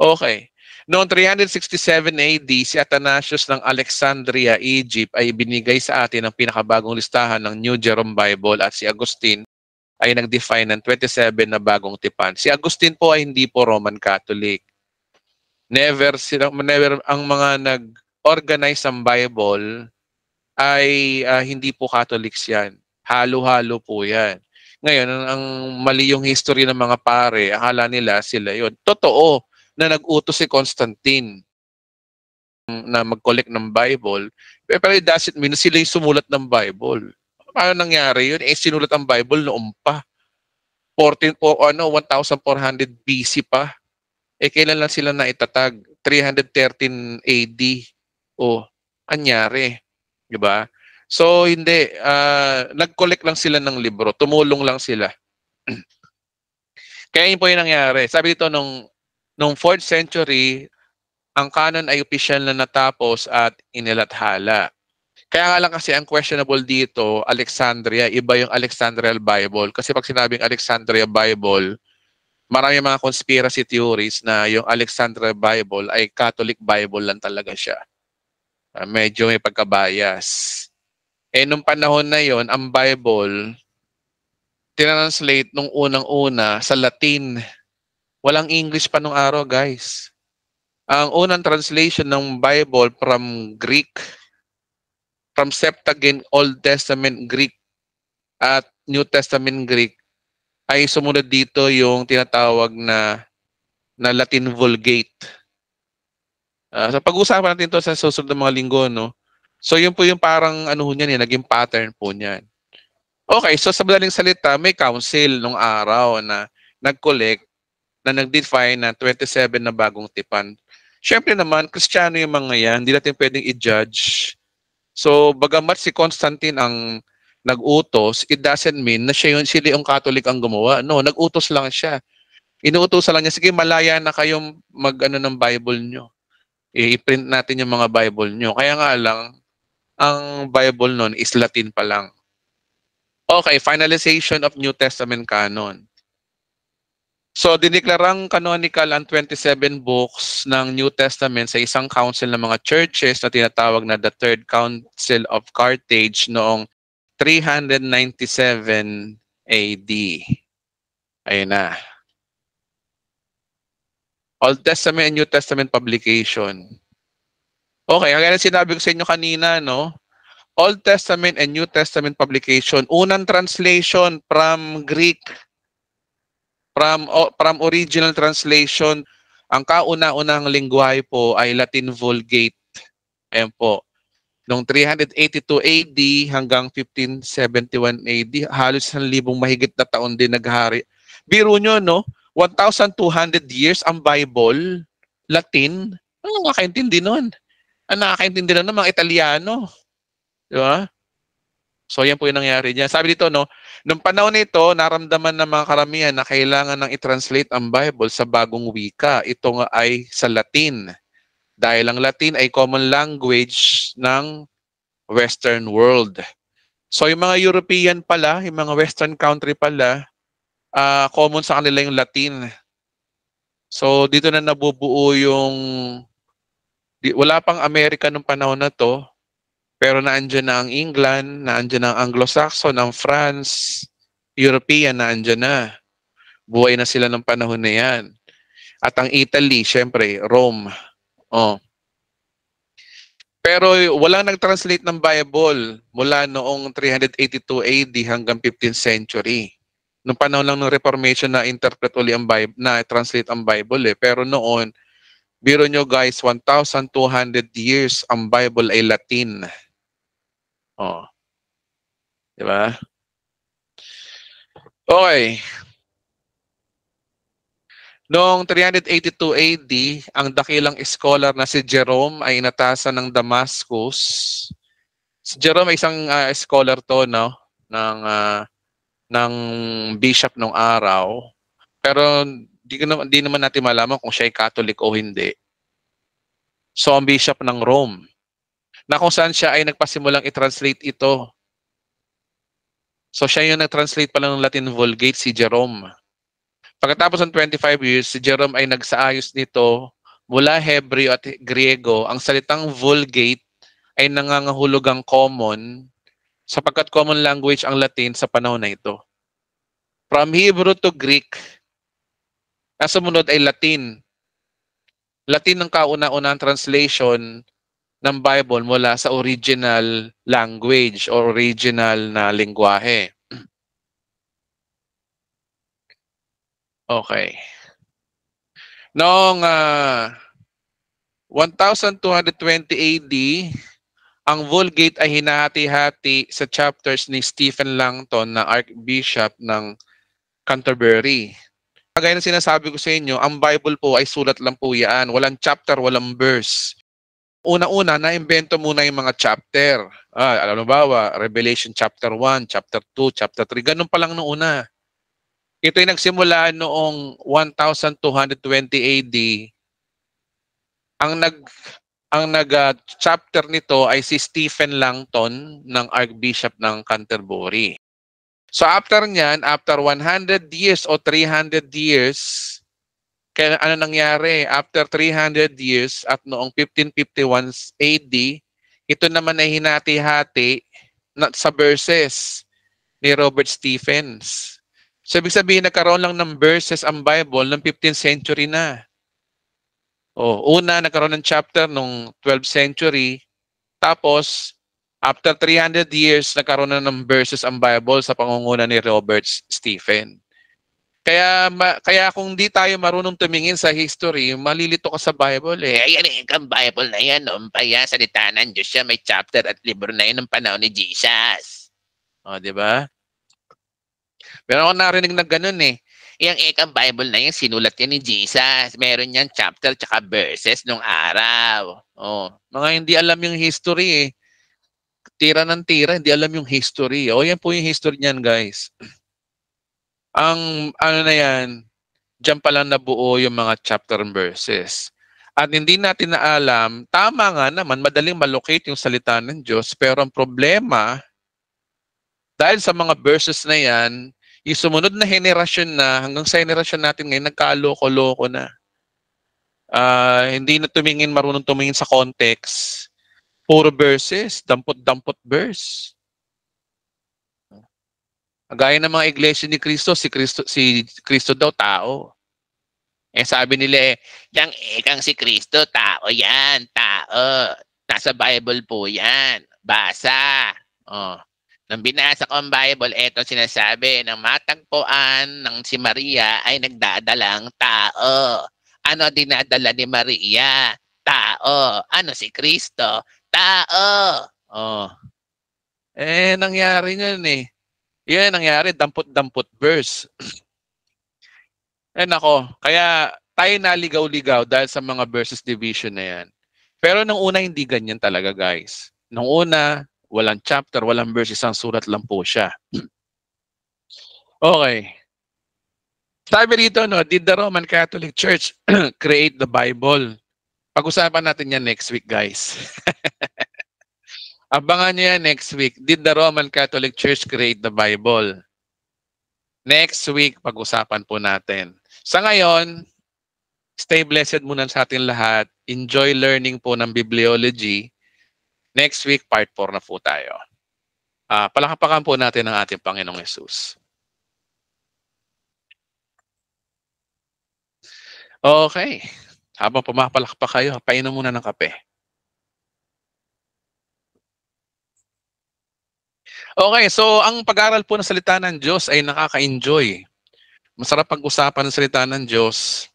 Okay. Noong 367 AD, si Athanasius ng Alexandria, Egypt ay binigay sa atin ang pinakabagong listahan ng New Jerome Bible at si Agustin ay nag-define ng 27 na bagong tipan. Si Agustin po ay hindi po Roman Catholic. Never ang mga nag-organize ng Bible ay hindi po Catholics yan. Halo-halo po yan. Ngayon, ang mali yung history ng mga pare, akala nila sila yon. Totoo na nag-utos si Constantine na mag-collect ng Bible, pero it doesn't mean sila yung sumulat ng Bible. Paano nangyari yun? Sinulat ang Bible noong pa. 1400 BC pa. Kailan lang sila naitatag? 313 AD. Anyari. Diba? So, hindi. Nag-collect lang sila ng libro. Tumulong lang sila. Kaya yun po yung nangyari. Sabi dito, nung 4th century, ang canon ay opisyal na natapos at inilathala. Kaya nga lang kasi ang questionable dito, Alexandria, iba yung Alexandrian Bible. Kasi pag sinabing Alexandria Bible, marami mga conspiracy theories na yung Alexandria Bible ay Catholic Bible lang talaga siya. Medyo may pagkabias. Nung panahon na yon, ang Bible, tinranslate nung unang-una sa Latin. Walang English pa nung araw, guys. Ang unang translation ng Bible from Greek, from Septuagint, Old Testament Greek at New Testament Greek, ay sumunod dito yung tinatawag na Latin Vulgate. So pag-usapan natin ito sa susunod ng mga linggo, no? So yun po yung parang niyan, naging pattern po niyan. Okay, so sa madaling salita, may council nung araw na nag-collect, na nag-define na 27 na bagong tipan. Siyempre naman, Kristiyano yung mga yan, hindi natin pwedeng i-judge So, bagamat si Constantine ang nag-utos, it doesn't mean na sila yung Catholic ang gumawa. No, nag-utos lang siya. Inuutosan lang niya, sige, malaya na kayong mag-ano ng Bible nyo. I-print natin yung mga Bible nyo. Kaya nga lang, ang Bible nun is Latin pa lang. Okay, finalization of New Testament canon. So, diniklarang canonical ang 27 books ng New Testament sa isang council ng mga churches na tinatawag na the Third Council of Carthage noong 397 AD. Ayun na. Old Testament and New Testament publication. Okay, kaya sinabi ko sa inyo kanina, no? Old Testament and New Testament publication. Unang translation from Greek, from original translation. Ang kauna-unang lingwahe po ay Latin Vulgate. Ayan po. Noong 382 AD hanggang 1571 AD, halos 1,000 mahigit na taon din naghari. Biro nyo, no? 1,200 years ang Bible, Latin. Ano nakakaintindi nun? Ang nakakaintindi nun ng mga Italiano. Di ba? So, yan po yung nangyari niya. Sabi dito, no, nung panahon nito, naramdaman ng mga karamihan na kailangan nang i-translate ang Bible sa bagong wika. Ito nga ay sa Latin. Dahil ang Latin ay common language ng Western world. So, yung mga European pala, yung mga Western country pala, common sa kanila yung Latin. So, dito na nabubuo yung... Wala pang Amerika nung panahon na to, pero naandyan na ang England, naandyan na ang Anglo-Saxon, ang France, European, naandyan na. Buhay na sila ng panahon na yan. At ang Italy, syempre, Rome. Oh. Pero walang nag-translate ng Bible mula noong 382 AD hanggang 15th century. Noong panahon lang ng Reformation na interpret uli ang Bible, na translate ang Bible eh. Pero noon, biro nyo guys, 1,200 years ang Bible ay Latin. Oh. Di ba? Okay. Noong 382 AD, ang dakilang scholar na si Jerome ay inatasan ng Damascus. Si Jerome ay isang scholar to, no, ng bishop nung araw. Pero di naman natin malaman kung siya ay Catholic o hindi. So ang bishop ng Rome, na kung saan siya ay nagpasimulang i-translate ito. So siya yung nag-translate pala ng Latin Vulgate, si Jerome. Pagkatapos ng 25 years, si Jerome ay nagsaayos nito mula Hebreo at Griego. Ang salitang Vulgate ay nangangahulugang common sapagkat common language ang Latin sa panahon na ito. From Hebrew to Greek, ang sumunod ay Latin. Latin ang kauna-unang translation ng Bible mula sa original language o original na lingwahe. Okay. Noong 1220 AD, ang Vulgate ay hinahati-hati sa chapters ni Stephen Langton na Archbishop ng Canterbury. Kagaya ng sinasabi ko sa inyo, ang Bible po ay sulat lang po yan. Walang chapter, walang verse. Una-una, na-invento muna yung mga chapter. Alam mo ba, Revelation chapter 1, chapter 2, chapter 3. Ganun pa lang noong una. Ito ay nagsimula noong 1220 AD. Ang nag-chapter nito ay si Stephen Langton ng Archbishop ng Canterbury. So after niyan, after 100 years o 300 years, kaya ano nangyari? After 300 years at noong 1551 AD, ito naman ay hinati-hati sa verses ni Robert Stephens. So ibig sabihin, nagkaroon lang ng verses ang Bible ng 15th century na. Una, nagkaroon ng chapter nung 12th century. Tapos, after 300 years, nagkaroon na ng verses ang Bible sa pangunguna ni Robert Stephen. Kaya kung di tayo marunong tumingin sa history, malilito ka sa Bible eh. Ayan eh, ang Bible na yan, umpaya, salita ng Diyos siya, may chapter at libro na yun ng panahon ni Jesus. Di ba? Pero ako narinig na ganun eh. Yung ekang Bible na yan, sinulat yan ni Jesus. Meron yan chapter tsaka verses nung araw. Mga hindi alam yung history eh. tira ng tira, hindi alam yung history. O yan po yung history niyan, guys. Ang ano na yan, diyan pa lang nabuo yung mga chapter and verses. At hindi natin na alam, tama nga naman, madaling malocate yung salita ng Diyos, pero ang problema, dahil sa mga verses na yan, yung sumunod na henerasyon na, hanggang sa henerasyon natin ngayon, nagkaloko-loko na. Hindi na marunong tumingin sa context. Puro verses, dampot-dampot verse. Gaya ng mga iglesia ni Cristo, si Cristo daw tao. Sabi nila yang ekang si Cristo, tao yan, tao. Nasa Bible po yan. Basa. Nang binasa ko ang Bible, eto sinasabi, ng matagpuan ng si Maria ay nagdadalang tao. Ano dinadala ni Maria? Tao. Ano si Cristo? Tao. Nangyari yun eh. Yan nangyari, dampot-dampot verse. Nako, kaya tayo naligaw-ligaw dahil sa mga verses division na yan. Pero nung una, hindi ganyan talaga, guys. Nung una, walang chapter, walang verse, isang surat lang po siya. Okay. Sabi rito, did the Roman Catholic Church create the Bible? Pag-usapan natin yan next week, guys. Abangan nyo yan next week. Did the Roman Catholic Church create the Bible? Next week, pag-usapan po natin. Sa ngayon, stay blessed muna sa ating lahat. Enjoy learning po ng bibliology. Next week, part 4 na po tayo. Palakpakan po natin ang ating Panginoong Yesus. Okay. Habang pumapalakpak kayo, painom muna ng kape. Okay, so ang pag-aaral po ng salita ng Diyos ay nakaka-enjoy. Masarap pag-usapan ng salita ng Diyos.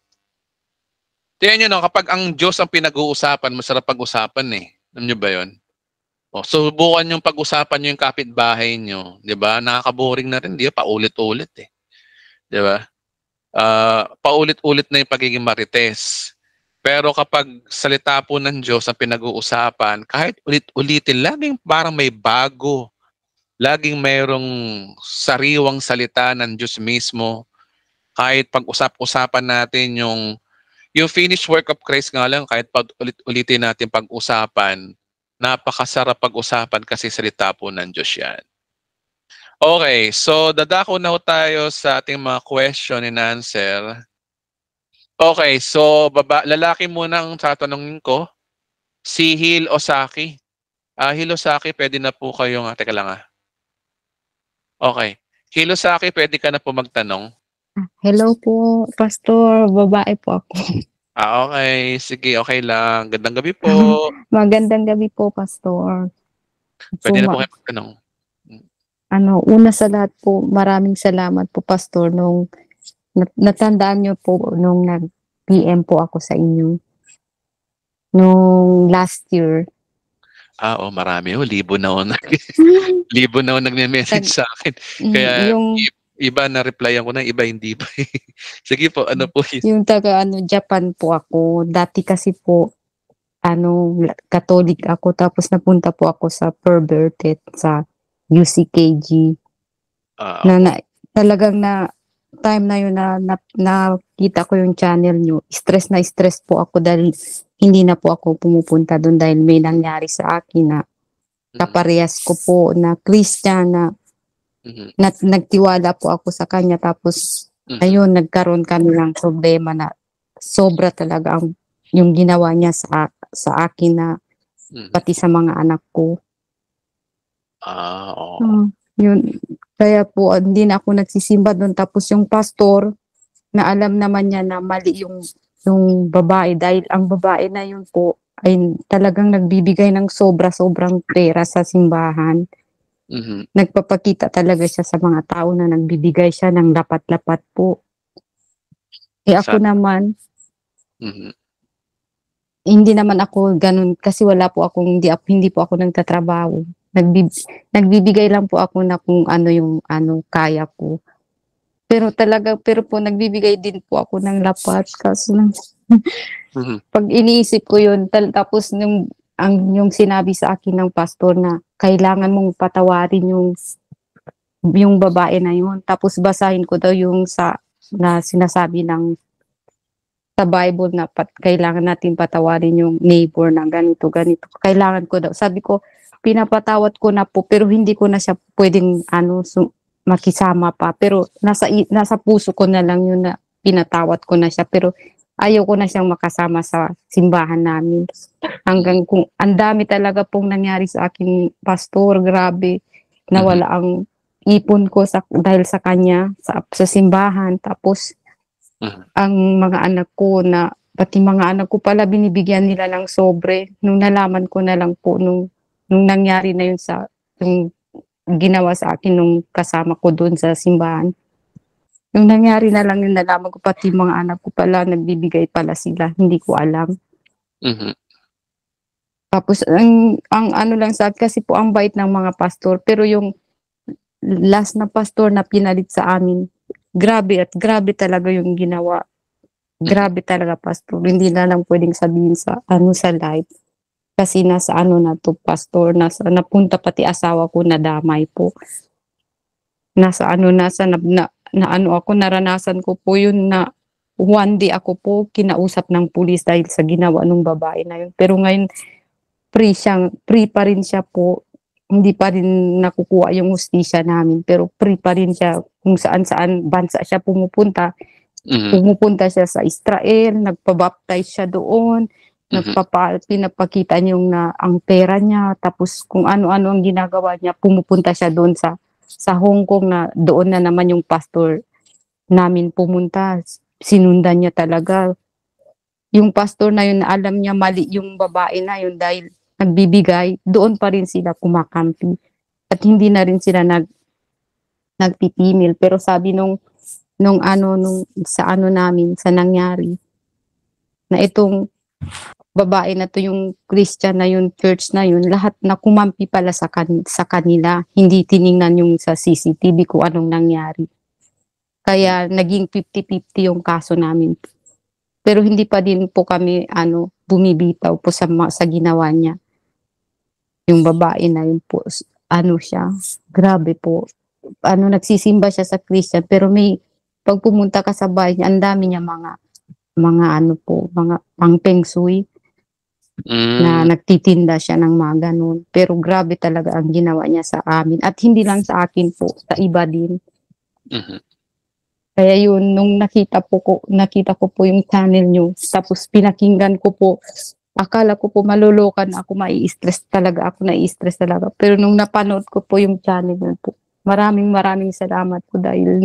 Tingnan nyo, kapag ang Diyos ang pinag-uusapan, masarap pag-usapan eh. Alam nyo ba yun? Subukan yung pag-usapan nyo yung kapitbahay nyo. Di ba? Nakaka-boring na rin. Di ba? Paulit-ulit eh. Di ba? Paulit-ulit na yung pagiging marites. Pero kapag salita po ng Diyos ang pinag-uusapan, kahit ulit-ulitin, laging parang may bago. Laging mayroong sariwang salita ng Diyos mismo. Kahit pag-usap-usapan natin yung finished work of Christ nga lang, kahit ulit-ulitin natin pag-usapan, napakasarap pag-usapan kasi salita po ng Diyos yan. Okay, so dadako na tayo sa ating mga question and answer. Okay, so lalaki muna ang tatanungin ko. Si Hil Osaki. Hil Osaki, pwede na po kayong, teka lang Okay. Hil Osaki, pwede ka na po magtanong. Hello po, Pastor. Babae po ako. Okay. Sige, okay lang. Gandang gabi po. Magandang gabi po, Pastor. Pwede na po kayo magtanong. Una sa lahat po, maraming salamat po, Pastor, nung natandaan niyo po nung nag-PM po ako sa inyo. Nung last year. Marami. Libo na libo na nagme-message sa akin. Kaya iba na-replyan ko na, iba hindi pa. Sige po, ano po yun? Yung taga Japan po ako. Dati kasi po, Catholic ako. Tapos napunta po ako sa perverted sa UCKG. Talagang time na yun na nakita ko yung channel nyo. Stress po ako dahil hindi na po ako pumupunta doon dahil may nangyari sa akin na kaparehas ko po na Christian na nagtiwala po ako sa kanya. Tapos ayun, nagkaroon kami ng problema na sobra talaga yung ginawa niya sa akin na pati sa mga anak ko. Yun. Kaya po, hindi na ako nagsisimba doon. Tapos yung pastor, na alam naman niya na mali yung babae. Dahil ang babae na yun po, ay talagang nagbibigay ng sobrang pera sa simbahan. Nagpapakita talaga siya sa mga tao na nagbibigay siya ng lapat-lapat po. Ako naman, hindi naman ako ganun kasi wala po akong, hindi po ako nagtatrabaho. Nagbibigay lang po ako na kung ano yung kaya ko. Pero po nagbibigay din po ako ng lapat kasi pag iniisip ko yun, tapos yung sinabi sa akin ng pastor na kailangan mong patawarin yung babae na yun. Tapos basahin ko daw yung na sinasabi sa Bible na kailangan natin patawarin yung neighbor na ganito, ganito. Kailangan ko daw. Sabi ko, pinapatawad ko na po, pero hindi ko na siya pwedeng makisama pa. Pero nasa puso ko na lang yun na pinatawad ko na siya. Pero ayaw ko na siyang makasama sa simbahan namin. Hanggang kung ang dami talaga pong nangyari sa akin, pastor, grabe. Nawala ang ipon ko dahil sa kanya, sa simbahan. Tapos, ang mga anak ko pati mga anak ko pala binibigyan nila ng sobre. Nung nalaman ko na lang po, nung nangyari na yun yung ginawa sa akin nung kasama ko doon sa simbahan. Nung nangyari na lang yung nalaman ko, pati mga anak ko pala, nagbibigay pala sila. Hindi ko alam. Tapos, ang ano lang sa akin, kasi po ang bait ng mga pastor. Pero yung last na pastor na pinalit sa amin, grabe talaga yung ginawa. Grabe talaga, pastor. Hindi na lang pwedeng sabihin sa live. Kasi nasa na to, pastor. Napunta pati asawa ko na damay po. Naranasan ko po yun na one day ako po kinausap ng pulis dahil sa ginawa ng babae na yun. Pero ngayon, free pa rin siya po. Hindi pa rin nakukuha yung hustisya namin, pero free pa rin siya kung saan bansa siya pumupunta. Pumupunta siya sa Israel, nagpabaptize siya doon, pinapakita niya ang pera niya, tapos kung ano-ano ang ginagawa niya, pumupunta siya doon sa Hong Kong na doon na naman yung pastor namin pumunta. Sinundan niya talaga. Yung pastor na yun, alam niya mali yung babae na yun dahil nagbibigay, doon pa rin sila kumakampi. At hindi na rin sila nagtitimil. Pero sabi sa nangyari, na itong babae na to, yung Christian na yun, church na yun, lahat na kumampi pala sa kanila. Hindi tiningnan yung sa CCTV kung anong nangyari. Kaya naging 50-50 yung kaso namin. Pero hindi pa din po kami bumibitaw po sa ginawa niya. Yung babae na yun po, siya, grabe po. Nagsisimba siya sa Christian, pero pag pumunta ka sa bahay niya, ang dami niya mga pang feng shui, na nagtitinda siya ng mga ganun. Pero grabe talaga ang ginawa niya sa amin. At hindi lang sa akin po, sa iba din. Kaya yun, nung nakita ko po yung channel niyo, tapos pinakinggan ko po, akala ko po malulukan ako, nai-stress talaga. Pero nung napanood ko po yung channel niyo po, maraming salamat po dahil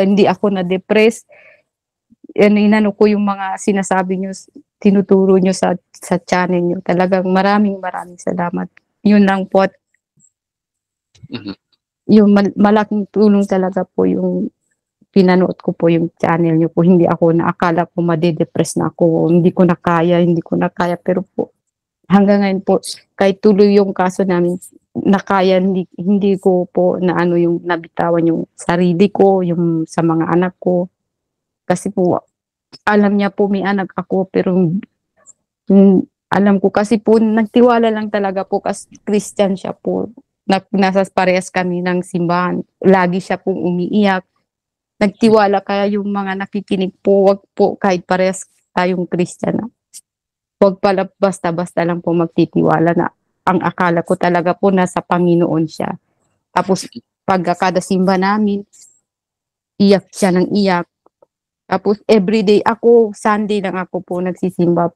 hindi ako na-depress. Inano ko yung mga sinasabi niyo, tinuturo niyo sa channel niyo. Talagang maraming salamat. Yun lang po. Yung malaking tulong talaga po yung pinanood ko po yung channel niyo po. Hindi ako naakala ko made-depress na ako. Hindi ko na kaya. Pero po, hanggang ngayon po, kahit tuloy yung kaso namin, nakaya, hindi ko po yung nabitawan yung sarili ko, yung sa mga anak ko. Kasi po, alam niya po may anak ako, pero alam ko kasi po, nagtiwala lang talaga po kasi Christian siya po. Nasa parehas kami ng simbahan. Lagi siya pong umiiyak. Nagtiwala, kaya yung mga nakikinig po, wag po kahit parehas tayong Christian. Wag pala basta-basta lang po magtitiwala na ang akala ko talaga po nasa Panginoon siya. Tapos pagkakada simba namin, iyak siya ng iyak. Tapos everyday Sunday lang ako po nagsisimba.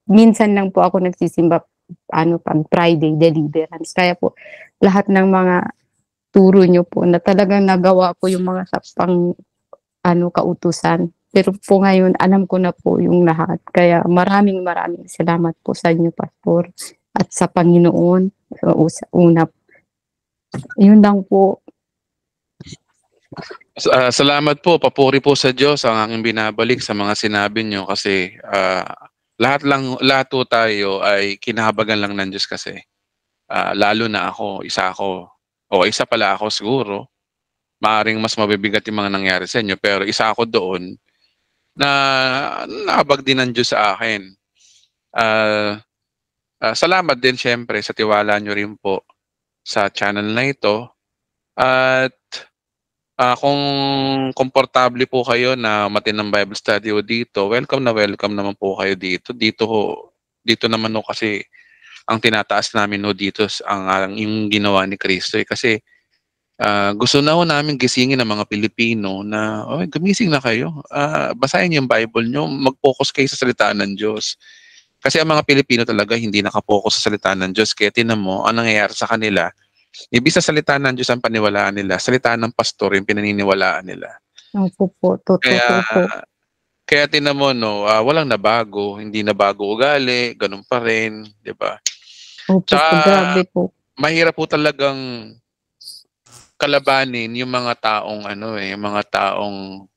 Minsan lang po ako nagsisimba pag Friday, deliverance. Kaya po lahat ng mga turo niyo po na talagang nagawa ko yung mga sapang kautusan. Pero po ngayon, alam ko na po yung lahat. Kaya maraming salamat po sa inyo, Pastor. At sa Panginoon, sa una. Yun lang po. Salamat po. Papuri po sa Diyos ang aking binabalik sa mga sinabi niyo kasi lahat po tayo ay kinahabagan lang ng Diyos kasi. Lalo na isa pala ako siguro. Maaring mas mabibigat yung mga nangyari sa inyo, pero isa ako doon na nahabag din ng Diyos sa akin. salamat din syempre sa tiwala nyo rin po sa channel na ito. At kung komportable po kayo na matinang Bible study o dito, welcome na welcome naman po kayo dito. Dito naman ho kasi ang tinataas namin ho dito ang yung ginawa ni Kristo kasi gusto na ho namin gisingin ng mga Pilipino na gumising na kayo. Basahin niyo yung Bible nyo, mag-focus kayo sa salita ng Diyos. Kasi ang mga Pilipino talaga hindi nakapokus sa salita ng Diyos. Kaya tinan mo, ang nangyayari sa kanila, ibig sa salita ng Diyos ang paniwalaan nila, salita ng pastor yung pinaniniwalaan nila. Opo po, totoo Kaya, po. kaya tinan mo, no, walang nabago, hindi nabago ugali, ganun pa rin, di ba? Opo po, Tsaka, grabe po. mahirap po talagang kalabanin yung mga taong yung mga taong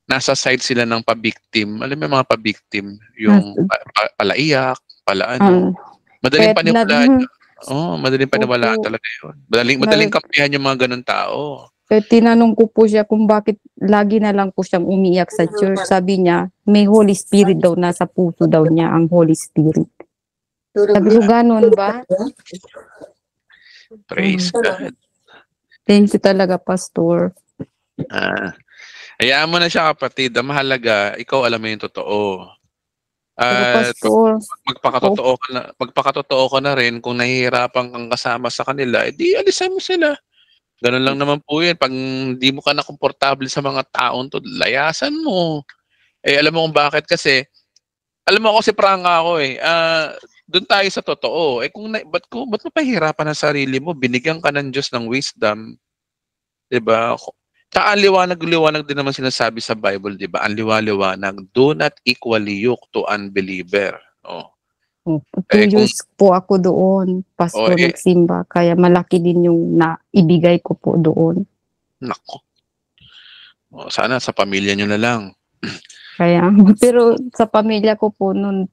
nasa side sila ng pa-victim. Alam mo yung mga pa-victim, yung palaiyak, madaling paniwalaan. Madaling paniwalaan talaga yun. Madaling kampihan yung mga ganun tao. Tinanong ko po siya kung bakit lagi na lang po siyang umiiyak sa church. Sabi niya, may Holy Spirit daw, nasa puso daw niya ang Holy Spirit. Sabi ko, ganun ba? Praise God. Thank you talaga, Pastor. Hayaan mo na siya, kapatid. Ang mahalaga, ikaw alam mo yung totoo. Pastor, magpakatotoo ka na rin kung nahihirapan kang kasama sa kanila, edi alisan mo sila. Ganun lang naman po yun. Pag di mo ka na komportable sa mga taon to, layasan mo. Alam mo kung bakit kasi, alam mo kasi pranga ako doon tayo sa totoo. Ba't mo pahirapan ang sarili mo? Binigyan ka ng Diyos ng wisdom. Diba? Tsaka liwanag din naman sinasabi sa Bible, diba? Ang liwanag, do not equally yoke to unbeliever. 2 years po ako doon, Pastor, nagsimba. Kaya malaki din yung naibigay ko po doon. Nako. Sana sa pamilya nyo na lang. Kaya, pero sa pamilya ko po noon,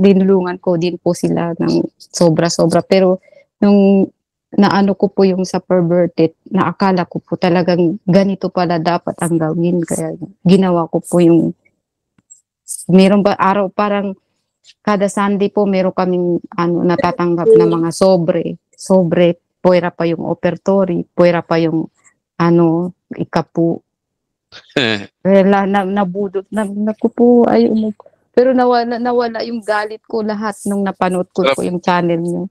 dinulungan ko din po sila ng sobra-sobra. Pero nung naano ko po yung sa perverted, naakala ko po talagang ganito pala dapat ang gawin. Kaya ginawa ko po yung, meron ba araw parang kada Sunday po meron kaming natatanggap na mga sobre, puwera pa yung ofertory, puwera pa yung ikapu. Nabudot naku po, pero nawala yung galit ko lahat nung napanood ko po yung channel niyo.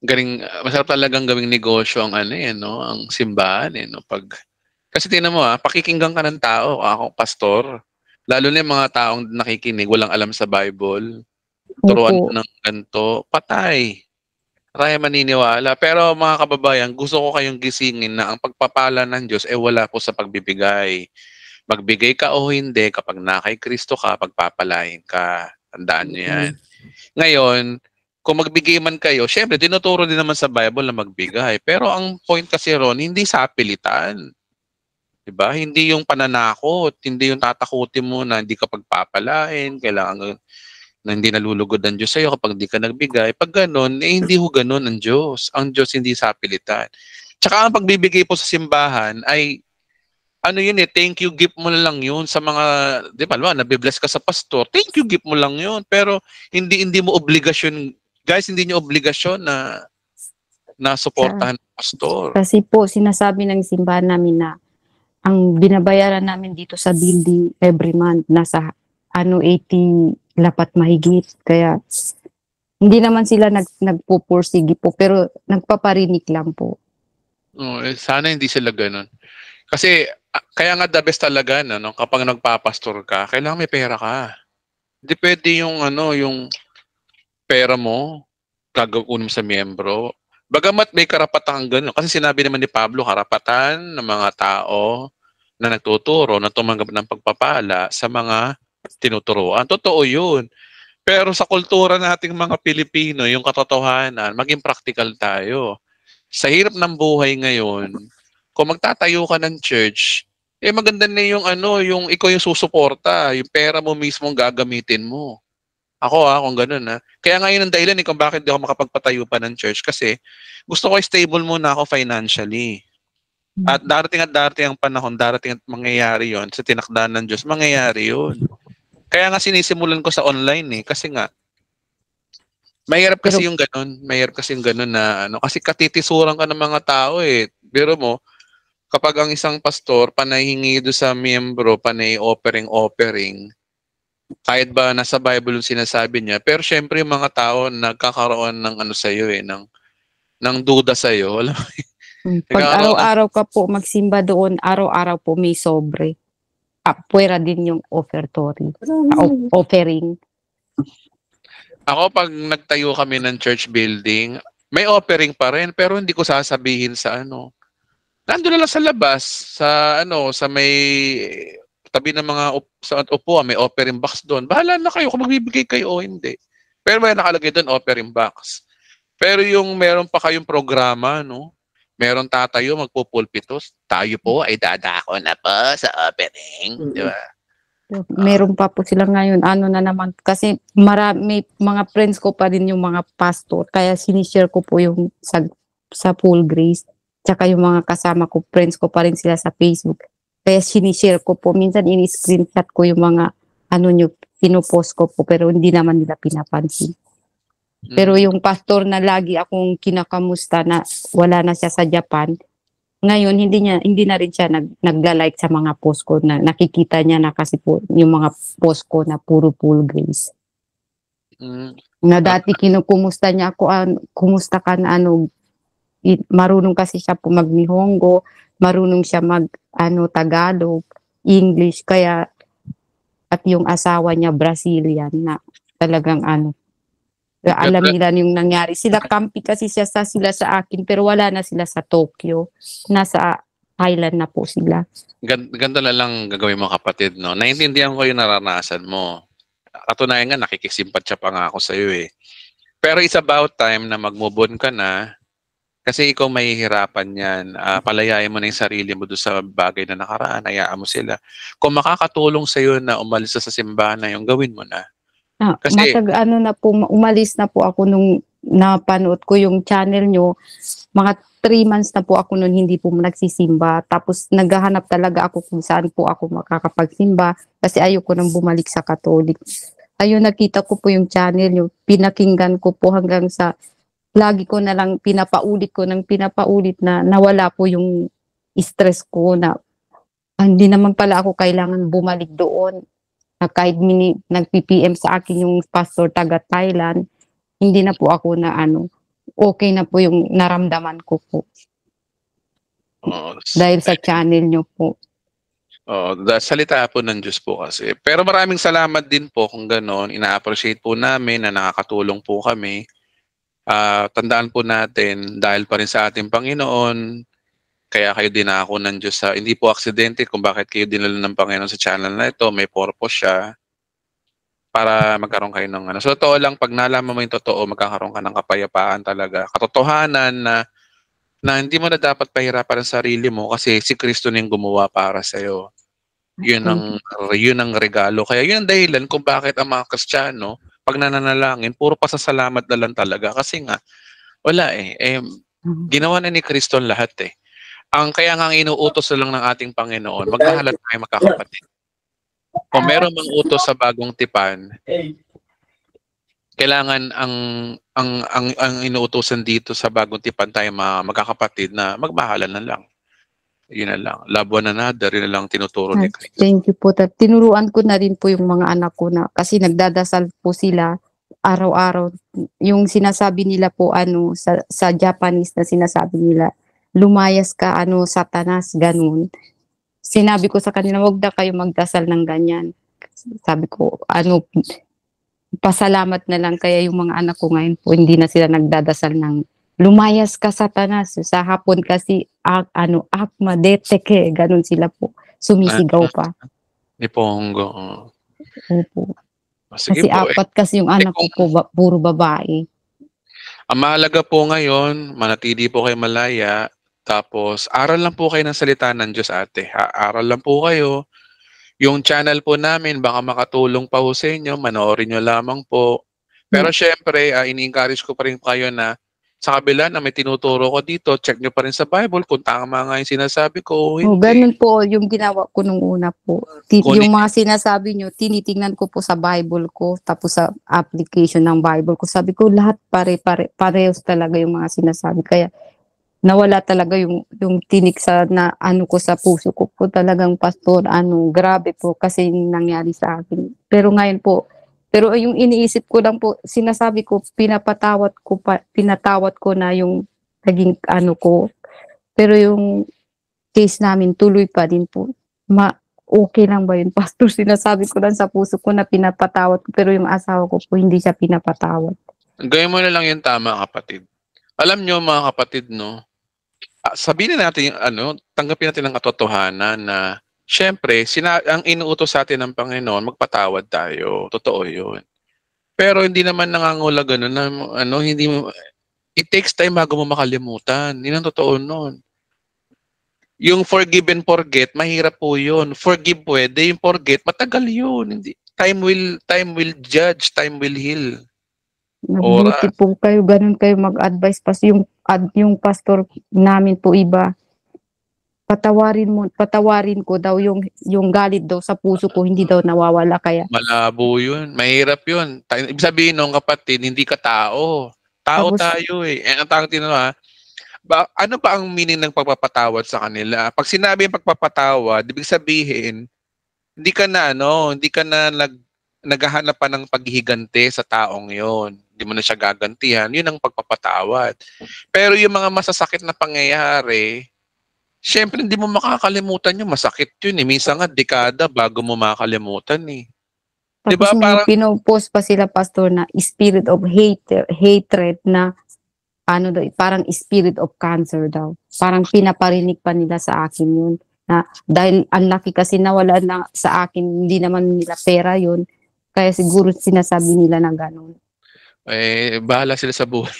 Galing, masarap talagang gawing negosyo ang ang simbahan kasi tingnan mo pakikinggan ka ng tao, ako pastor, lalo na yung mga taong nakikinig walang alam sa Bible, turuan ng ganito, patay. Kaya maniniwala. Pero mga kababayan, gusto ko kayong gisingin na ang pagpapala ng Diyos wala po sa pagbibigay. Magbigay ka o hindi, kapag na kay Kristo ka, pagpapalain ka. Tandaan niyo yan. Ngayon, kung magbigay man kayo, syempre, tinuturo din naman sa Bible na magbigay. Pero ang point kasi ron, hindi sa pilitan. Diba? Hindi yung pananakot, hindi yung tatakutin mo na hindi ka pagpapalain, kailangan na hindi nalulugod ang Diyos sa'yo kapag hindi ka nagbigay. Pag ganun, hindi ho ganun ang Diyos. Ang Diyos hindi sa pilitan. Tsaka ang pagbibigay po sa simbahan ay thank you gift mo lang yun sa mga, di ba, nabibless ka sa pastor, thank you gift mo lang yun. Pero hindi mo obligasyon, guys, hindi nyo obligasyon na suportahan ng pastor. Kasi po, sinasabi ng simbahan namin na ang binabayaran namin dito sa building every month, nasa 80 lapat mahigit. Kaya hindi naman sila nagpupursige po, pero nagpaparinig lang po. Sana hindi sila ganun. Kasi kaya nga the best talaga kapag nagpapastor ka, kailangan may pera ka. Hindi pwede yung pera mo gagawin mo sa miyembro. Bagamat may karapatan ganun. Kasi sinabi naman ni Pablo, karapatan ng mga tao na nagtuturo na tumanggap ng pagpapala sa mga tinuturuan. Totoo yun. Pero sa kultura nating mga Pilipino, yung katotohanan, maging practical tayo. Sa hirap ng buhay ngayon, kung magtatayo ka ng church, maganda na yung ikaw yung susuporta, yung pera mo mismo ang gagamitin mo. Ako kung ganun Kaya ngayon ang dahilan kung bakit di ako makapagpatayo pa ng church kasi gusto ko stable muna ako financially. At darating ang panahon, darating at mangyayari yon sa tinakdaan ng Diyos, mangyayari yun. Kaya nga sinisimulan ko sa online kasi nga, Mahirap Pero kasi yung ganun. Mahirap kasi yung ganun na ano. Kasi katitisuran ka ng mga tao eh. Biro mo, kapag ang isang pastor, panay hingi doon sa miyembro, panay offering, kahit ba nasa Bible yung sinasabi niya, pero syempre yung mga tao nagkakaroon ng ano sa'yo eh, ng duda sa'yo. Alam mo, pag nagkakaroon ng, araw-araw ka po magsimba doon, araw-araw po may sobre. Puwera din yung offertory, offering. ako pag nagtayo kami ng church building, may offering pa rin, pero hindi ko sasabihin sa ano. Nandun na lang sa labas, sa ano, sa may tabi ng mga sa upuan, may offering box doon. Bahala na kayo kung magbibigay kayo o hindi. Pero may nakalagay doon offering box. Pero yung meron pa kayong programa, no? Meron tatayo, magpupulpitos. Tayo po ay dadako na po sa offering. Di ba? Meron pa po sila ngayon, ano na naman, kasi marami, mga friends ko pa din yung mga pastor, kaya sinishare ko po yung sa Full Grace, tsaka yung mga kasama ko, friends ko pa rin sila sa Facebook, kaya sinishare ko po, minsan in-screenshot ko yung mga, ano nyo, pinupost ko po, pero hindi naman nila pinapansin. Pero yung pastor na lagi akong kinakamusta na wala na siya sa Japan, ngayon hindi na rin siya nagla-like sa mga post ko, na nakikita niya na kasi po yung mga post ko na puro Full Grace. Mm. Na dati kinukumusta niya ako, kumusta ka na, ano, marunong kasi siya po mag-Nihongo, marunong siya mag Tagalog, English, kaya at yung asawa niya Brazilian na talagang alam nila yung nangyari. Sila kampi kasi sila sa akin, pero wala na sila sa Tokyo. Nasa Thailand na po sila. Ganito na lang gagawin mo kapatid, no? Naintindihan ko yung naranasan mo. Katunayan nga, nakikisimpatya pa nga ako sa iyo eh. Pero it's about time na mag-move on ka na kasi ikaw mahihirapan yan. Palayain mo na yung sarili mo doon sa bagay na nakaraan. Hayaan mo sila. Kung makakatulong sa iyo na umalis sa simbahan na yung gawin mo na. Kasi Umalis na po ako nung napanood ko yung channel nyo. Mga 3 months na po ako nun hindi po nagsisimba. Tapos naghahanap talaga ako kung saan po ako makakapagsimba kasi ayoko nang bumalik sa Catholic. Ayun, nakita ko po yung channel nyo. Pinakinggan ko po hanggang sa lagi ko na lang pinapaulit na nawala po yung stress ko na hindi naman pala ako kailangan bumalik doon. Na kahit nag-PPM sa akin yung pastor taga Thailand, hindi na po ako na okay na po yung naramdaman ko po. Dahil sa channel nyo po. salita po ng Diyos po kasi. Pero maraming salamat din po kung gano'n. Ina-appreciate po namin na nakakatulong po kami. Tandaan po natin, dahil pa rin sa ating Panginoon, kaya kayo dinako ng Diyos hindi po aksidente kung bakit kayo dinala ng Panginoon sa channel na ito. May purpose siya para magkaroon kayo ng ano. So, totoo lang, pag nalaman mo yung totoo, magkakaroon ka ng kapayapaan talaga. Katotohanan na hindi mo na dapat pahirapan ang sarili mo kasi si Kristo na yung gumawa para sa'yo. Yun ang regalo. Kaya yun ang dahilan kung bakit ang mga Kristiyano, pag nananalangin, puro pasasalamat na lang talaga. Kasi nga, wala ginawa na ni Kristo lahat eh. Kaya nga ang inuutos na lang ng ating Panginoon, magmahalan tayo magkakapatid. Kung meron mang utos sa bagong tipan, kailangan ang inuutosan dito sa bagong tipan tayo magkakapatid na magmahalan na lang. Yun na lang. Love one another, yun na lang tinuturo ni Kristo. Thank you po. Tinuruan ko na rin po yung mga anak ko na kasi nagdadasal po sila araw-araw. Yung sinasabi nila po sa Japanese na sinasabi nila, lumayas ka Satanas, ganun. Sinabi ko sa kanila, wag na kayo magdasal ng ganyan. Sabi ko, pasalamat na lang, kaya yung mga anak ko ngayon po hindi na sila nagdadasal ng lumayas ka Satanas. Sa hapon kasi akma deteke, ganun sila po sumisigaw pa. Ni Pongo. Opo. Sige Kasi po, 4 kasi yung anak ko po, puro babae. Ang mahalaga po ngayon, manatili po kayo malaya, tapos aral lang po kayo ng salita ng Diyos ate. Aral lang po kayo. Yung channel po namin, baka makatulong pa po sa inyo, manoorin nyo lamang po. Pero syempre, ini-encourage ko pa rin kayo na sa kabila na may tinuturo ko dito, check nyo pa rin sa Bible kung tama nga yung sinasabi ko o O, hindi. ganun po yung ginawa ko nung una po. Kunin Yung mga sinasabi nyo, tinitingnan ko po sa Bible ko, tapos sa application ng Bible ko. Sabi ko, lahat parehas talaga yung mga sinasabi. Kaya, nawala talaga yung tinik sa na ano ko sa puso ko po talagang pastor grabe po kasi yung nangyari sa akin. Pero ngayon po, pero yung iniisip ko lang po, sinasabi ko pinatawad ko na yung naging ko, pero yung case namin tuloy pa din po. Okay lang ba yun, pastor? Sinasabi ko lang sa puso ko na pinapatawad ko, pero yung asawa ko po hindi siya pinapatawad. Gawin mo na lang yung tama, kapatid. Alam nyo, mga kapatid, no? Sabihin na natin yung tanggapin natin ang katotohanan na syempre, ang inuutos sa atin ng Panginoon, magpatawad tayo. Totoo yun. Pero hindi naman nangangula ganun na hindi mo, it takes time bago mo makalimutan. Yun ang totoo nun. Yung forgive and forget, mahirap po yun. Forgive pwede, yung forget, matagal yun. Hindi, time will judge, time will heal. Mabuti po kayo, ganun kayo mag-advise yung pastor namin po iba. Patawarin ko daw yung galit daw sa puso ko, hindi daw nawawala kaya. Malabo yun. Mahirap yun. Ibig sabihin nung kapatid, hindi ka tao. Tao Tapos, tayo eh. Ang tawag ano ba ang meaning ng pagpapatawad sa kanila? Pag sinabi yung pagpapatawad, ibig sabihin, hindi ka na naghahanap pa ng paghihiganti sa taong yon. Hindi mo na siya gagantihan. Yun ang pagpapatawad. Pero yung mga masasakit na pangyayari, syempre hindi mo makakalimutan yun. Masakit yun eh. Minsan nga, dekada bago mo makakalimutan eh. tapos Diba? may Parang, pinopost pa sila pastor na spirit of hatred na parang spirit of cancer daw. Parang pinaparinig pa nila sa akin yun. Na, dahil ang laki kasi nawala na sa akin, hindi naman nila pera yun. Kaya siguro sinasabi nila na gano'n. bahala sila sa buhay.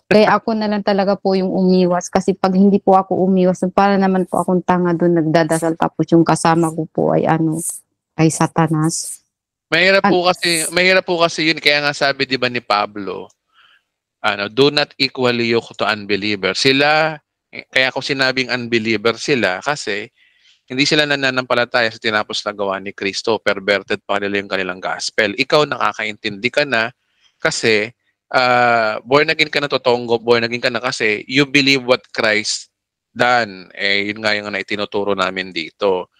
Kaya ako na lang talaga po yung umiwas kasi pag hindi po ako umiwas, para naman po akong tanga doon nagdadasal tapos yung kasama ko po ay ay Satanas. Mahirap po kasi yun. Kaya nga sabi 'di ba ni Pablo, do not equally yoke to unbeliever. Kaya ko sinabing unbeliever sila kasi hindi sila nananampalataya sa tinapos na gawa ni Kristo. Perverted pa nila yung kanilang gospel. Ikaw nakakaintindi ka na kasi born again ka na, totoong born again ka na kasi you believe what Christ done. Yun nga yung itinuturo namin dito.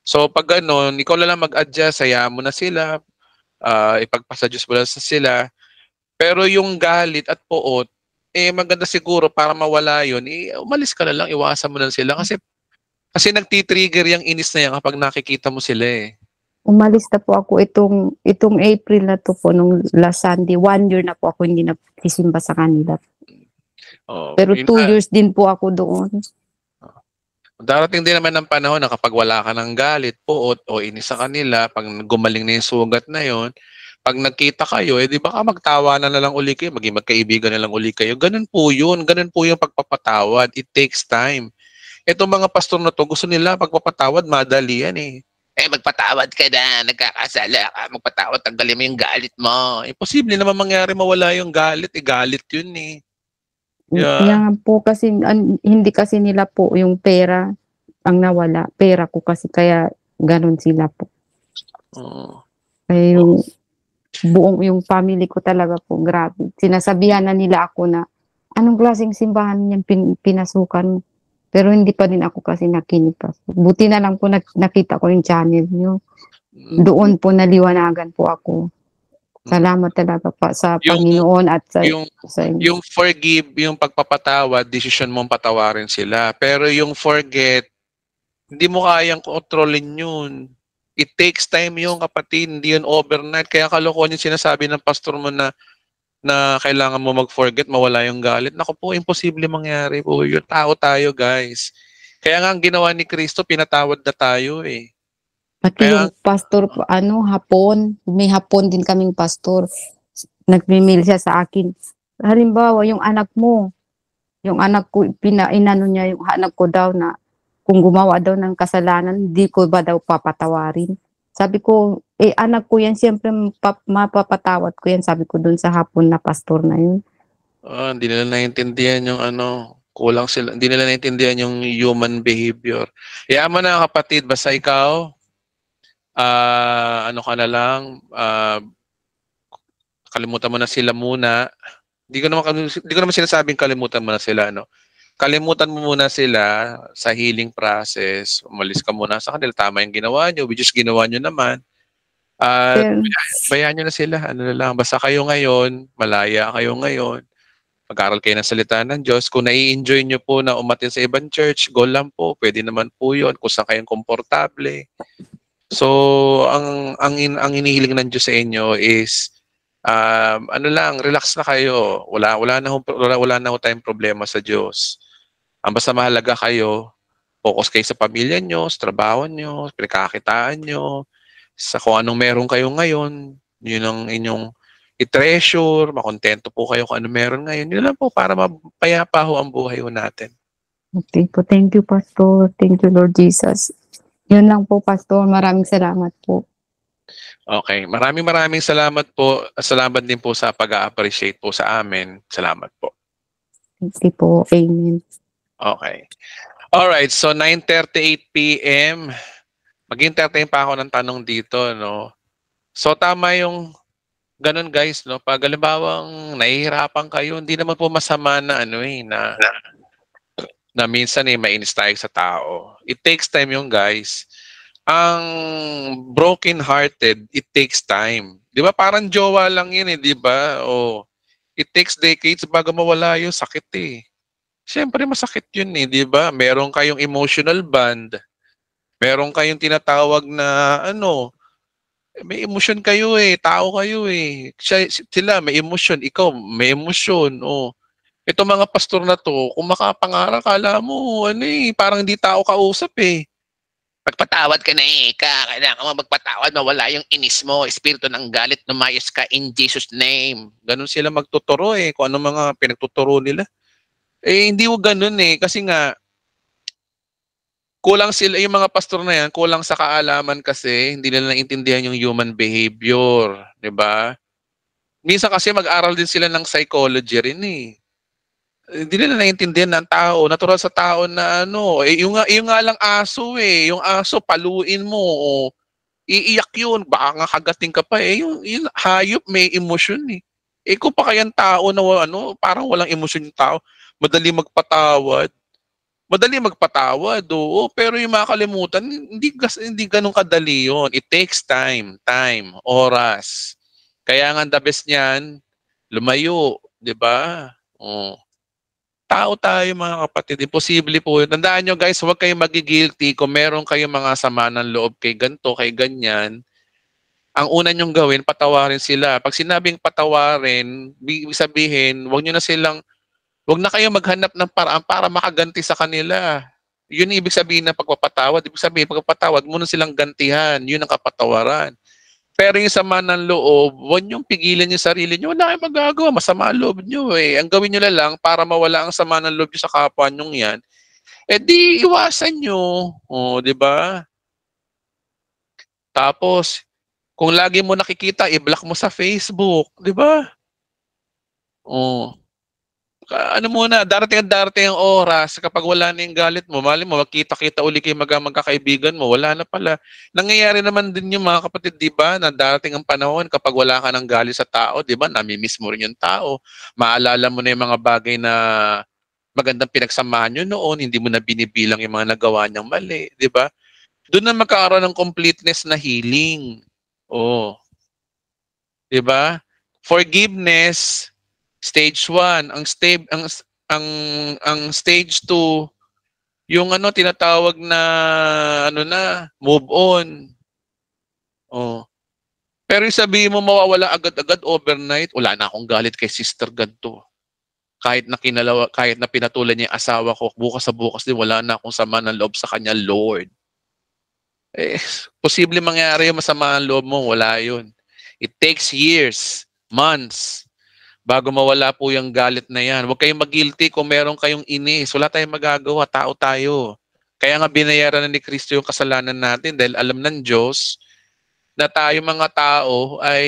So pag ganun, ikaw na lang mag-adjust, hayaan mo na sila, ipagpasa Diyos mo na sila. Pero yung galit at poot, maganda siguro para mawala yun, umalis ka na lang, iwasan mo na sila kasi nagtitrigger yung inis na yan kapag nakikita mo sila eh. Umalis na po ako itong April na to po, nung last Sunday, 1 year na po ako hindi nagsisimba sa kanila. Pero 2 years din po ako doon. Darating din naman ng panahon na kapag wala ka ng galit, poot o inis sa kanila, pag gumaling na yung sugat na yon, pag nagkita kayo, di baka magtawanan na lang uli kayo, maging magkaibigan na lang uli kayo. Ganun po yun. Ganun po yung pagpapatawad. It takes time. Itong mga pastor na to, gusto nila pagpapatawad, madali yan eh. Magpatawad ka na, nagkakasala ka, magpatawad, tanggalin mo yung galit mo. Imposible naman mangyari mawala yung galit, galit yun eh. Yeah. Kaya nga po kasi hindi kasi nila po yung pera ang nawala. Pera ko kasi kaya ganun sila po. Kaya yung family ko talaga po, grabe. Sinasabihan na nila ako na anong klaseng simbahan yung pinasukan mo. Pero hindi pa din ako kasi nakinig pa. Buti na lang po nakita ko yung channel nyo. Doon po naliwanagan po ako. Salamat talaga pa sa Panginoon at sa inyo. Yung forgive, yung pagpapatawad, decision mong patawarin sila. Pero yung forget, hindi mo kayang kontrolin yun. It takes time yung kapatid, hindi yun overnight. Kaya kalokohan yung sinasabi ng pastor mo na kailangan mo mag-forget, mawala yung galit. Naku po, imposible mangyari po yun. Tao tayo, guys. Kaya nga ang ginawa ni Kristo, pinatawad na tayo eh. Pati yung pastor, hapon, may hapon din kaming pastor. Nagme-mail siya sa akin. Halimbawa, yung anak ko, inano niya yung anak ko daw na kung gumawa daw ng kasalanan, di ko ba daw papatawarin. Sabi ko, anak ko yan, siyempre mapapatawad ko yan. Sabi ko dun sa hapon na pastor na yun. Hindi nila naiintindihan yung ano, kulang sila, hindi nila naiintindihan yung human behavior. Hayaan mo na kapatid, basta ikaw, ano ka na lang, kalimutan mo na sila muna. Hindi ko naman sinasabing kalimutan mo na sila, no? Kalimutan mo muna sila sa healing process. Umalis ka muna sa kanila. Tama yung ginawa nyo, which is ginawa nyo naman. At Pero, bayaan nyo na sila. Ano na lang. Basta kayo ngayon, malaya kayo ngayon. Mag-aral kayo ng salita ng Diyos. Kung nai-enjoy nyo po na umatin sa ibang church, go lang po. Pwede naman po yun. Kung saan kayong komportable. So, ang inihiling ng Diyos sa inyo is ano lang, relax na kayo. Wala na ho tayong problema sa Diyos. Ang basta mahalaga kayo, focus kayo sa pamilya nyo, sa trabaho nyo, sa pinagkakitaan nyo, sa kung anong meron kayo ngayon, yun ang inyong i-treasure, makontento po kayo kung ano meron ngayon. Yun lang po para mapayapa ho ang buhay ho natin. okay po. Thank you, Pastor. Thank you, Lord Jesus. Yun lang po, Pastor. Maraming salamat po. Okay, maraming salamat po. Salamat din po sa pag-appreciate po sa amin. Salamat po. Thank you po. Amen. Okay. Alright, so 9:38 p.m. Mag-entertain pa ako ng tanong dito, no? So tama yung ganun guys, no? Pag halimbawang nahihirapan kayo, hindi naman po masama na na minsan mainis tayo sa tao. It takes time yung guys. Ang broken-hearted, it takes time. 'Di ba? Parang jowa lang 'yun 'di ba? It takes decades bago mawala yung sakit eh. Siyempre masakit 'yun 'di ba? Meron kayong emotional bond. Meron kayong tinatawag na may emosyon kayo eh, tao kayo eh. Sila may emosyon, ikaw may emosyon. Ito mga pastor na to, kung makapangarang kala mo, parang hindi tao kausap eh. Magpatawad ka na eh, kailangan mo magpatawad, mawala yung inis mo, espiritu ng galit, lumayas ka in Jesus name. Ganun sila magtuturo eh, kung ano mga pinagtuturo nila. Hindi ko ganun eh, kasi nga, kulang sila, yung mga pastor na yan, kulang sa kaalaman kasi, hindi nila naintindihan yung human behavior, di ba? Minsan kasi mag-aral din sila ng psychology rin eh. Hindi nila naintindihan ng tao, natural sa tao na yung nga lang aso eh, yung aso paluin mo, iiyak yun, baka nga kagating ka pa eh, yung hayop may emosyon eh. Kung pa kayang tao na parang walang emosyon yung tao, madali magpatawad. Madali magpatawad, oo. Pero yung makakalimutan, hindi ganun kadali yun. It takes time, oras. Kaya nga the best niyan, lumayo, di ba? Tao tayo mga kapatid, imposible po yun. Tandaan nyo guys, huwag kayong magigilty kung meron kayong mga sama ng loob kay ganto, kay ganyan. Ang una nyong gawin, patawarin sila. Pag sinabing patawarin, ibig sabihin, huwag na kayo maghanap ng paraan para makaganti sa kanila. Yun ibig sabihin ng pagpapatawad. Ibig sabihin, pagpapatawad, muna silang gantihan. Yun ang kapatawaran. Pero yung sama ng loob, huwag niyong pigilan yung sarili niyo. Wala kayong magagawa. Masama ang loob niyo eh. Ang gawin niyo na lang para mawala ang sama ng loob niyo sa kapwa niyong yan, di iwasan niyo. Di ba? Tapos, kung lagi mo nakikita, i-block mo sa Facebook. Di ba? Darating ang oras kapag wala na yung galit mo, mali mo, magkita-kita uli kayo magkakaibigan mo, wala na pala. Nangyayari naman din yung mga kapatid, di ba, na darating ang panahon kapag wala ka ng galit sa tao, di ba, namimiss mo rin yung tao. Maalala mo na yung mga bagay na magandang pinagsamahan nyo noon, hindi mo na binibilang yung mga nagawa niyang mali, di ba? Doon na magkakaroon ng completeness na healing. Di ba? Forgiveness, stage 1, ang stage 2, yung tinatawag na move on. Pero yung sabihin mo mawawala agad-agad overnight, wala na akong galit kay sister ganto. Kahit na pinatulan niya yung asawa ko, bukas sa bukas din wala na akong sama ng loob sa kanya, Lord. Posible mangyari yung masama ang loob mo, wala yun. It takes years, months, bago mawala po yung galit na yan. Huwag kayong mag-guilty kung meron kayong inis. Wala tayong magagawa, tao tayo. Kaya nga binayaran na ni Kristo yung kasalanan natin dahil alam ng Diyos na tayo mga tao ay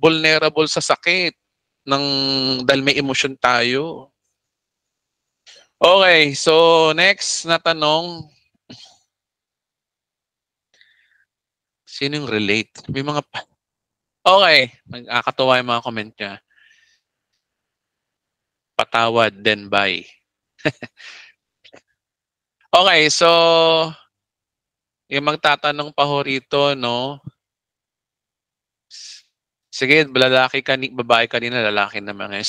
vulnerable sa sakit. dahil may emosyon tayo. Okay, so next na tanong. Sino yung relate? May mga okay, nagkakatuwa yung mga comment niya. Patawad, then bye. Okay, so yung magtatanong pa ho rito, no? Sige, babae kanina, lalaki naman ngayon.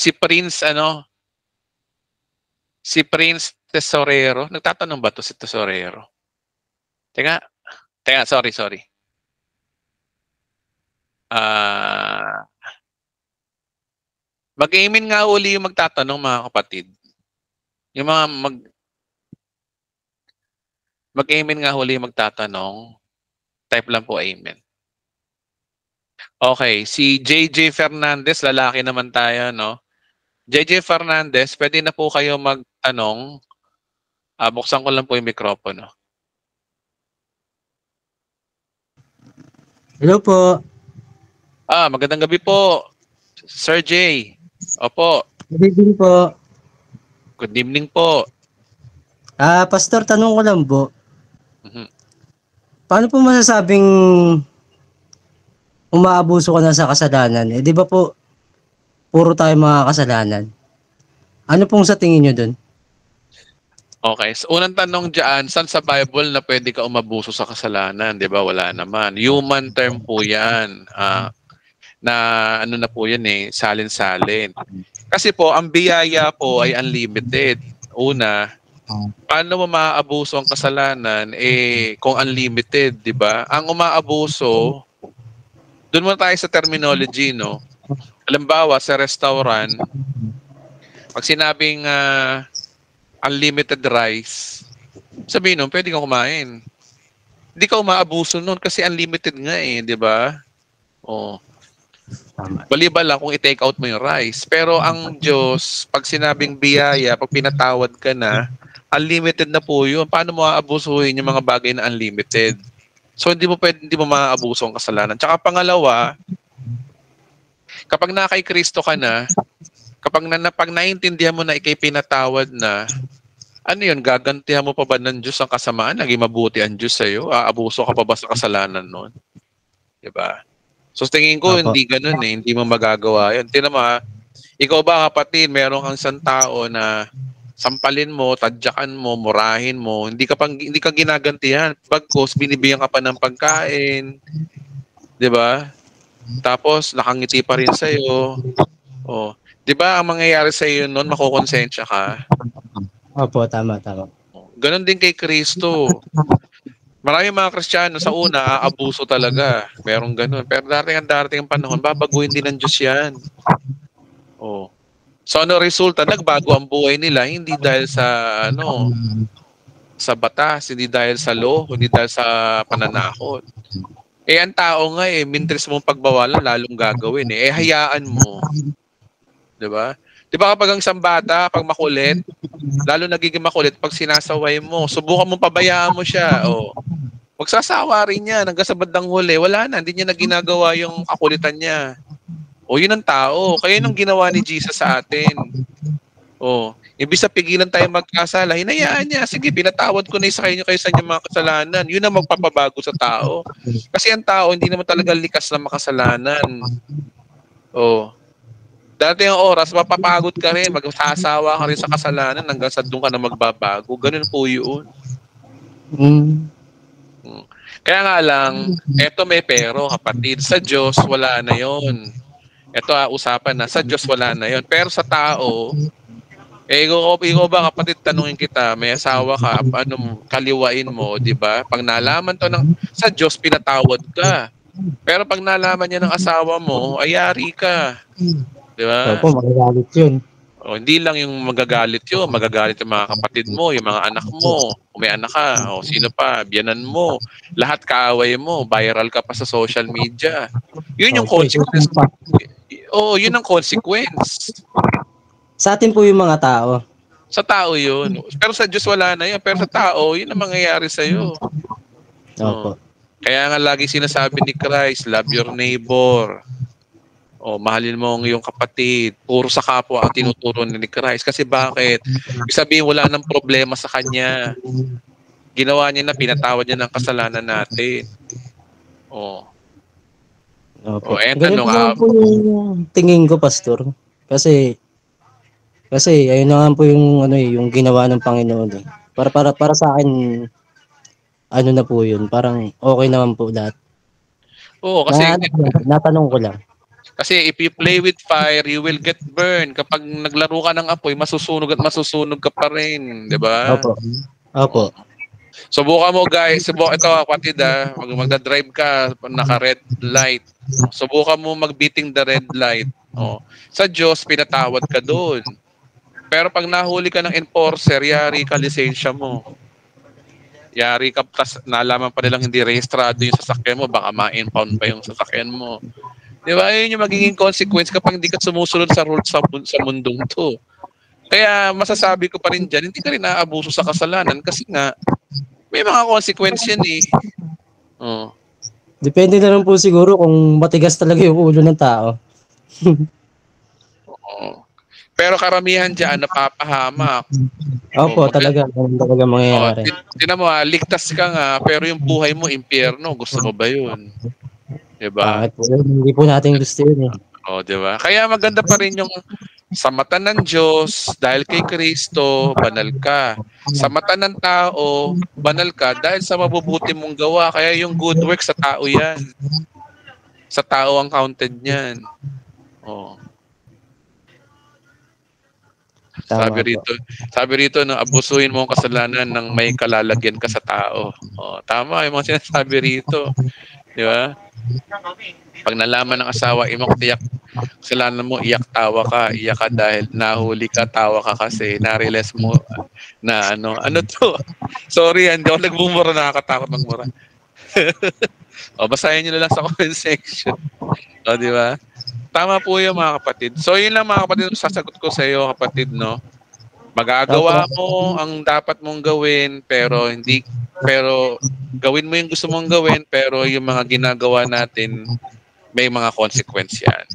Si Prince Tesorero. Nagtatanong ba to si Tesorero? Teka, sorry. Mag-amen nga uli yung magtatanong, mga kapatid. Yung mga mag-amen nga uli yung magtatanong. Type lang po amen. Okay, si JJ Fernandez, lalaki naman tayo, no? JJ Fernandez, pwede na po kayo magtanong. Buksan ko lang po yung mikropono. Hello po. Magandang gabi po, Sir J. Opo. Good evening po. Good evening po. Pastor, tanong ko lang po. Mhm. Paano po masasabing umaabuso ka na sa kasalanan? Di ba po, puro tayo mga kasalanan? Ano pong sa tingin nyo dun? Okay, so unang tanong dyan, saan sa Bible na pwede ka umabuso sa kasalanan? Di ba? Wala naman. Human term po yan. Na ano na po yan salin-salin. Kasi po, ang biyaya po ay unlimited. Una, paano mo maaabuso ang kasalanan kung unlimited, di ba? Ang umaabuso, doon muna tayo sa terminology, no? Halimbawa, sa restaurant, pag sinabing unlimited rice, sabihin nun, pwede kang kumain. Hindi ka umaabuso nun kasi unlimited nga di ba? Baliban lang kung i-take out mo yung rice. Pero ang Diyos, pag sinabing biyaya, pag pinatawad ka na, unlimited na po yun. Paano mo aabusuhin yung mga bagay na unlimited? So hindi mo maaabuso ang kasalanan. Tsaka pangalawa, kapag nakay Kristo ka na, pag naiintindihan mo na ikay pinatawad na, ano yun, gagantihan mo pa ba ng Diyos ang kasamaan? Naging mabuti ang Diyos sa'yo? Aabuso ka pa ba sa kasalanan nun? Diba? So tingin ko, hindi ganun hindi mo magagawa yun. Tingnan mo ikaw ba kapatid, meron kang isang tao na sampalin mo, tadyakan mo, murahin mo, hindi ka ginagantihan. Bagkus, binibigyan ka pa ng pagkain. Diba? Tapos, nakangiti pa rin sa'yo. Di ba ang mangyayari sa iyo noon, makokonsensya ka? Opo, tama. Ganon din kay Kristo. Maraming mga Kristiyano sa una, aabuso talaga. Merong ganon. Pero darating ang panahon, babaguhin din ng Diyos yan. So ano resulta? Nagbago ang buhay nila, hindi dahil sa batas, hindi dahil sa law, hindi dahil sa pananakot. Ang tao nga mintres mong pagbawalan, lalong gagawin hayaan mo. Diba? Diba kapag ang isang bata, pag makulit, lalo nagiging makulit pag sinasaway mo, subukan mong pabayaan mo siya. Magsasawa rin yan hanggang sa bandang huli. Wala na, hindi niya na ginagawa yung kakulitan niya. Yun ang tao. Kaya yun ang ginawa ni Jesus sa atin. Imbis na pigilan tayo magkasala, hinayaan niya. Sige, pinatawad ko na sa inyo kayo sa inyong mga kasalanan. Yun ang magpapabago sa tao. Kasi ang tao, hindi naman talaga likas na makasalanan. Dati ang oras, mapapagod ka rin, magsasawa ka rin sa kasalanan hanggang sa doon ka na magbabago. Ganun po yun. Kaya nga lang, eto may pero kapatid, sa Diyos wala na yon. Eto usapan na, sa Diyos wala na yon. Pero sa tao, ikaw ba kapatid, tanungin kita, may asawa ka, kaliwain mo, di ba? Pag nalaman to sa Diyos, pinatawad ka. Pero pag nalaman niya ng asawa mo, ayari ka. Di ba? Opo, magagalit yun. Hindi lang yung magagalit yun, magagalit yung mga kapatid mo, yung mga anak mo, kung may anak ka, sino pa, biyanan mo, lahat kaaway mo, viral ka pa sa social media. Yun yung consequence. Yun ang consequence. Sa atin po yung mga tao. Sa tao yun. Pero sa Diyos wala na yun. Pero sa tao, yun ang mangyayari sa'yo. Opo. Kaya nga lagi sinasabi ni Christ, love your neighbor. O mahalin mo ang iyong kapatid. Puro sa kapwa ang tinuturo ni Christ. Kasi bakit? Ibig sabihin wala nang problema sa kanya. Ginawa niya na, pinatawad niya ng kasalanan natin. O. Opo. O, eh, Ganun tanong, po naman po yung tingin ko, Pastor. Kasi ayun na nga po yung ano yung ginawa ng Panginoon eh. Para sa akin ano na po yun, parang okay naman po lahat. oo, Na ano, natanong ko lang. kasi if you play with fire, you will get burned. Kapag naglaro ka ng apoy, masusunog at masusunog ka pa rin. Di ba? Opo. Opo. Subukan mo guys, ito kapatid magda-drive ka, naka-red light. Subukan mo mag-beating the red light. Oh. Sa Diyos, pinatawad ka doon. Pero pag nahuli ka ng enforcer, yari ka lisensya mo. Yari ka, tas nalaman pa nilang hindi rehistrado yung sasakyan mo, baka ma-impound pa yung sasakyan mo. Di ba? Ayun yung magiging consequence kapag hindi ka sumusunod sa rules sa mundong to. Kaya masasabi ko pa rin dyan, hindi ka rin naaabuso sa kasalanan kasi nga, may mga consequence yan eh. Oh. Depende na lang po siguro kung matigas talaga yung ulo ng tao. Oh. Pero karamihan dyan, napapahamak. Opo, talaga mangyayari. Tinan mo ligtas ka nga, pero yung buhay mo, impyerno. Gusto mo ba yun? Diba? Bakit po yun? Hindi po natin gusto yun eh. Oh, diba? Kaya maganda pa rin yung sa mata ng Diyos, dahil kay Kristo, banal ka. Sa mata ng tao, banal ka dahil sa mabubuti mong gawa. Kaya yung good work sa tao yan. Sa tao ang counted niyan. Oh. Sabi rito, no, abusuhin mo ang kasalanan ng may kalalagyan ka sa tao. Oh, tama yung mga sinasabi rito. Di ba? Pag nalaman ng asawa, tiyak, kasalanan mo, iyak ka dahil nahuli ka, tawa ka kasi, na-realize mo na ano to? Sorry, hindi ako nagbumura, nakakatakot magmura. O, basahin nyo na lang sa comment section. O, di ba? Tama po yun, mga kapatid. So, yun lang, mga kapatid, sasagot ko sa iyo, kapatid, no? Magagawa mo ang dapat mong gawin, pero gawin mo yung gusto mong gawin, pero yung mga ginagawa natin, may mga consequence yan.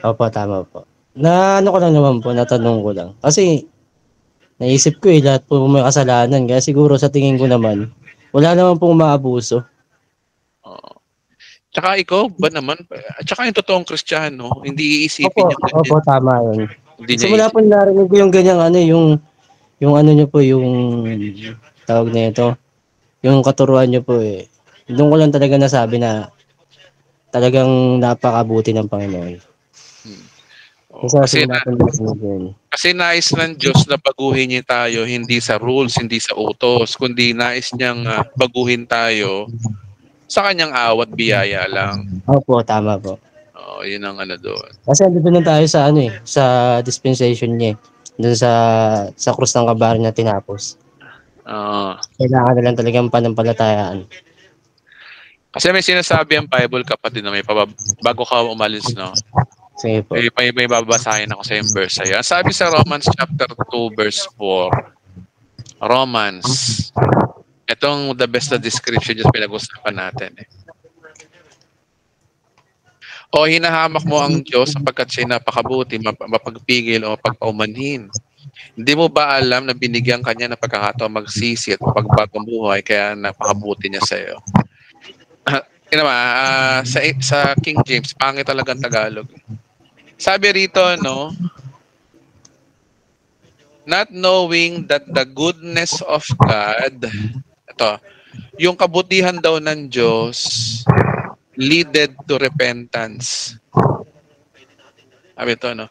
Opo, tama po. Ano ko lang naman po, natanong ko lang. Kasi, naisip ko lahat po may kasalanan. Kaya siguro sa tingin ko naman, wala naman pong maabuso. Oo. Tsaka ikaw ba naman? Tsaka yung totoong Kristiyano, hindi iisipin niya. Opo, tama yun. Hindi Simula po narinig ko yung ganyang yung ano nyo po, yung tawag na ito, yung katuruan nyo po eh. Doon ko lang talaga nasabi na talagang napakabuti ng Panginoon. Kasi nais ng Diyos na baguhin niya tayo, hindi sa rules, hindi sa utos, kundi nais niyang baguhin tayo sa kanyang awat biyaya lang. Opo, tama po. Yun ang doon. Kasi andito na tayo sa sa dispensation niya. Doon sa krus ng Kalbaryo na tinapos. Kailangan na lang talagang panampalatayaan. Kasi may sinasabi ang Bible, kapatid, na bago ka umalis, no? Sige po. May babasahin ako sa yung verse ayan. Sabi sa Romans chapter 2 verse 4. Romans. Itong the best na description just pinag-usapan natin eh. O hinahamak mo ang Diyos sapagkat siya napakabuti, mapagpigil o mapagpaumanhin. Hindi mo ba alam na binigyan kanya ng pagkakataon magsisi at mapagbagong buhay kaya napakabuti niya sa iyo? Sa King James, pangit talagang Tagalog. Sabi rito, no? Not knowing that the goodness of God, yung kabutihan daw ng Diyos, leaded to repentance. Sabi ito, no?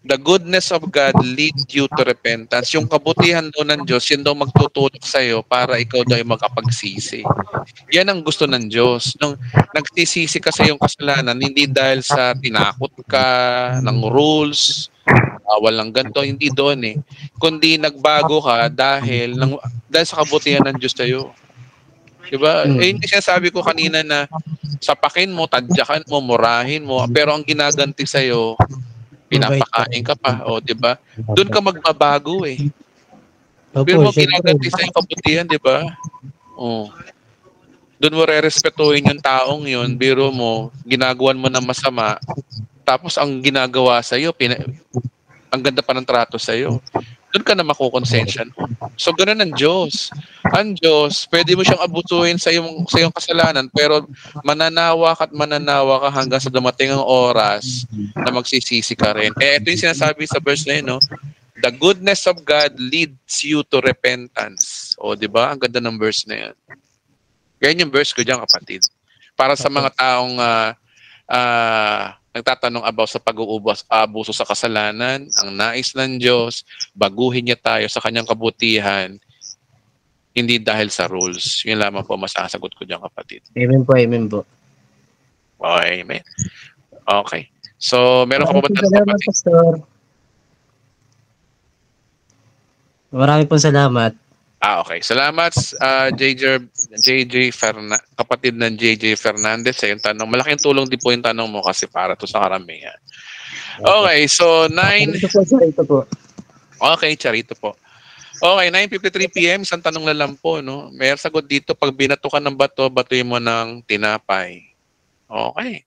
The goodness of God lead you to repentance. Yung kabutihan daw ng Diyos, yun daw magtutulak sa'yo para ikaw daw ay makapagsisi. Yan ang gusto ng Diyos. Nung nagsisisi ka sa iyong kasalanan, hindi dahil sa tinakot ka ng rules, walang ganito, hindi doon eh. Kundi nagbago ka dahil sa kabutihan ng Diyos sa'yo. Diba? Yung sinasabi ko kanina na sapakin mo, tadyakan mo, murahin mo, pero ang ginaganti sa'yo, pinapakain ka pa, diba? Doon ka magbabago eh. Pero mo ginaganti sa'yo kabutihan, diba? Doon mo re-respetuhin yung taong yun, biro mo, ginagawan mo ng masama, Tapos ang ginagawa sa'yo, ang ganda pa ng trato sa'yo. Doon ka na makukonsensya. So, ganun ang Diyos. Ang Diyos, pwede mo siyang abusuhin sa iyong kasalanan, pero mananawa ka at mananawa ka hanggang sa dumating ang oras na magsisisi ka rin. Kaya ito yung sinasabi sa verse na yun, no? The goodness of God leads you to repentance. O, di ba? Ang ganda ng verse na yan. Ganyan yung verse ko dyan, kapatid. Para sa mga taong nagtatanong about sa pag-uubuso sa kasalanan, ang nais ng Diyos, baguhin niya tayo sa kanyang kabutihan, hindi dahil sa rules. Yun lamang po masasagot ko dyan, kapatid. Amen po, amen po. Okay, amen. Okay. So, meron ka pa ba tanong, Salamat, kapatid? Pastor. Marami pong salamat. Okay. Salamat, kapatid ng JJ Fernandez sa yung tanong. Malaking tulong din po yung tanong mo kasi para to sa karamihan. Okay, so 9... Ito po. Okay, Charito po. Okay, 9:53 p.m. Isang tanong na lang po, no? May sagot dito, pag binato ka ng bato, batuin mo ng tinapay. Okay.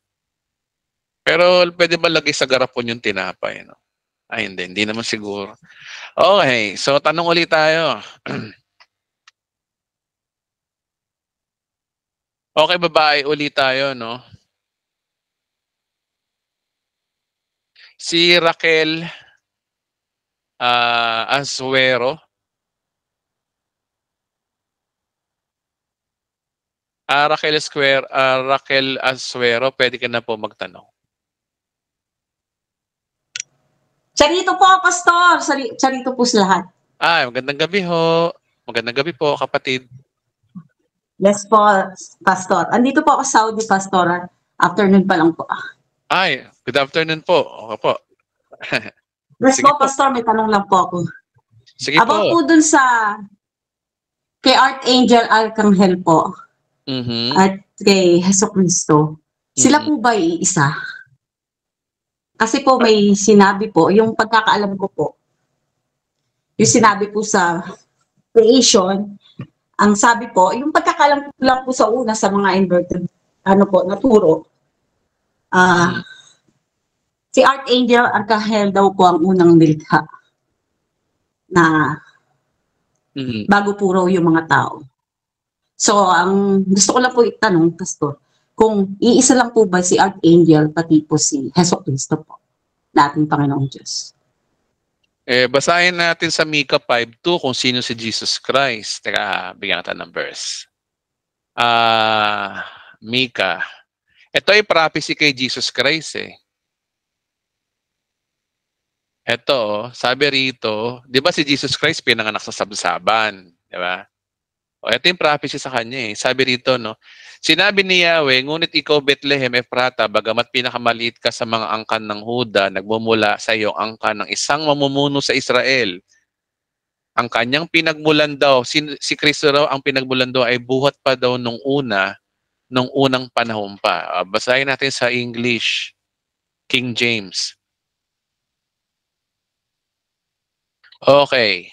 Pero pwede ba lagay sa garapon yung tinapay, no? Ay, hindi naman siguro. Okay, so tanong ulit tayo. Okay, babae, ulit tayo, no? Si Raquel Azuero. Raquel Azuero, pwede ka na po magtanong. Charito po, Pastor. Charito po sa lahat. Magandang gabi ho. Magandang gabi po, kapatid. Yes po, Pastor. Andito po ako sa Saudi, Pastor. Afternoon pa lang po. Good afternoon po. Okay po. Yes Sige po, po. Pastor. May tanong lang po ako. Sige About po. po dun sa kay Archangel Arcangel po Mhm. at kay Hesus Cristo. Sila Mhm. po ba iisa? Kasi po may sinabi po, yung pagkakaalam ko po, yung sinabi po sa creation, ang sabi po, yung pagkakaalam ko lang po sa una sa mga inverted, naturo, si Archangel Arcangel daw po ang unang nilikha na Mhm. bago po raw yung mga tao. So, ang gusto ko lang po itanong, Pastor, kung iisa lang po ba si Archangel pati po si Hesus Cristo po, na ating Panginoong Diyos. Basahin natin sa Micah 5:2 kung sino si Jesus Christ. Teka, bigyan kita ng verse. Micah. Ito ay prophecy kay Jesus Christ eh. Ito, sabi rito, di ba si Jesus Christ pinanganak sa sabsaban? Di ba? Ito yung prophecy sa kanya eh. Sabi rito, no? Sinabi ni Yahweh, ngunit ikaw, Bethlehem Ephrata, bagamat pinakamaliit ka sa mga angkan ng Huda, nagmumula sa iyo angkan ng isang mamumuno sa Israel. Ang kanyang pinagmulan daw, si Kristo raw ang pinagmulan daw ay buhat pa daw nung unang panahon pa. Basahin natin sa English, King James. Okay.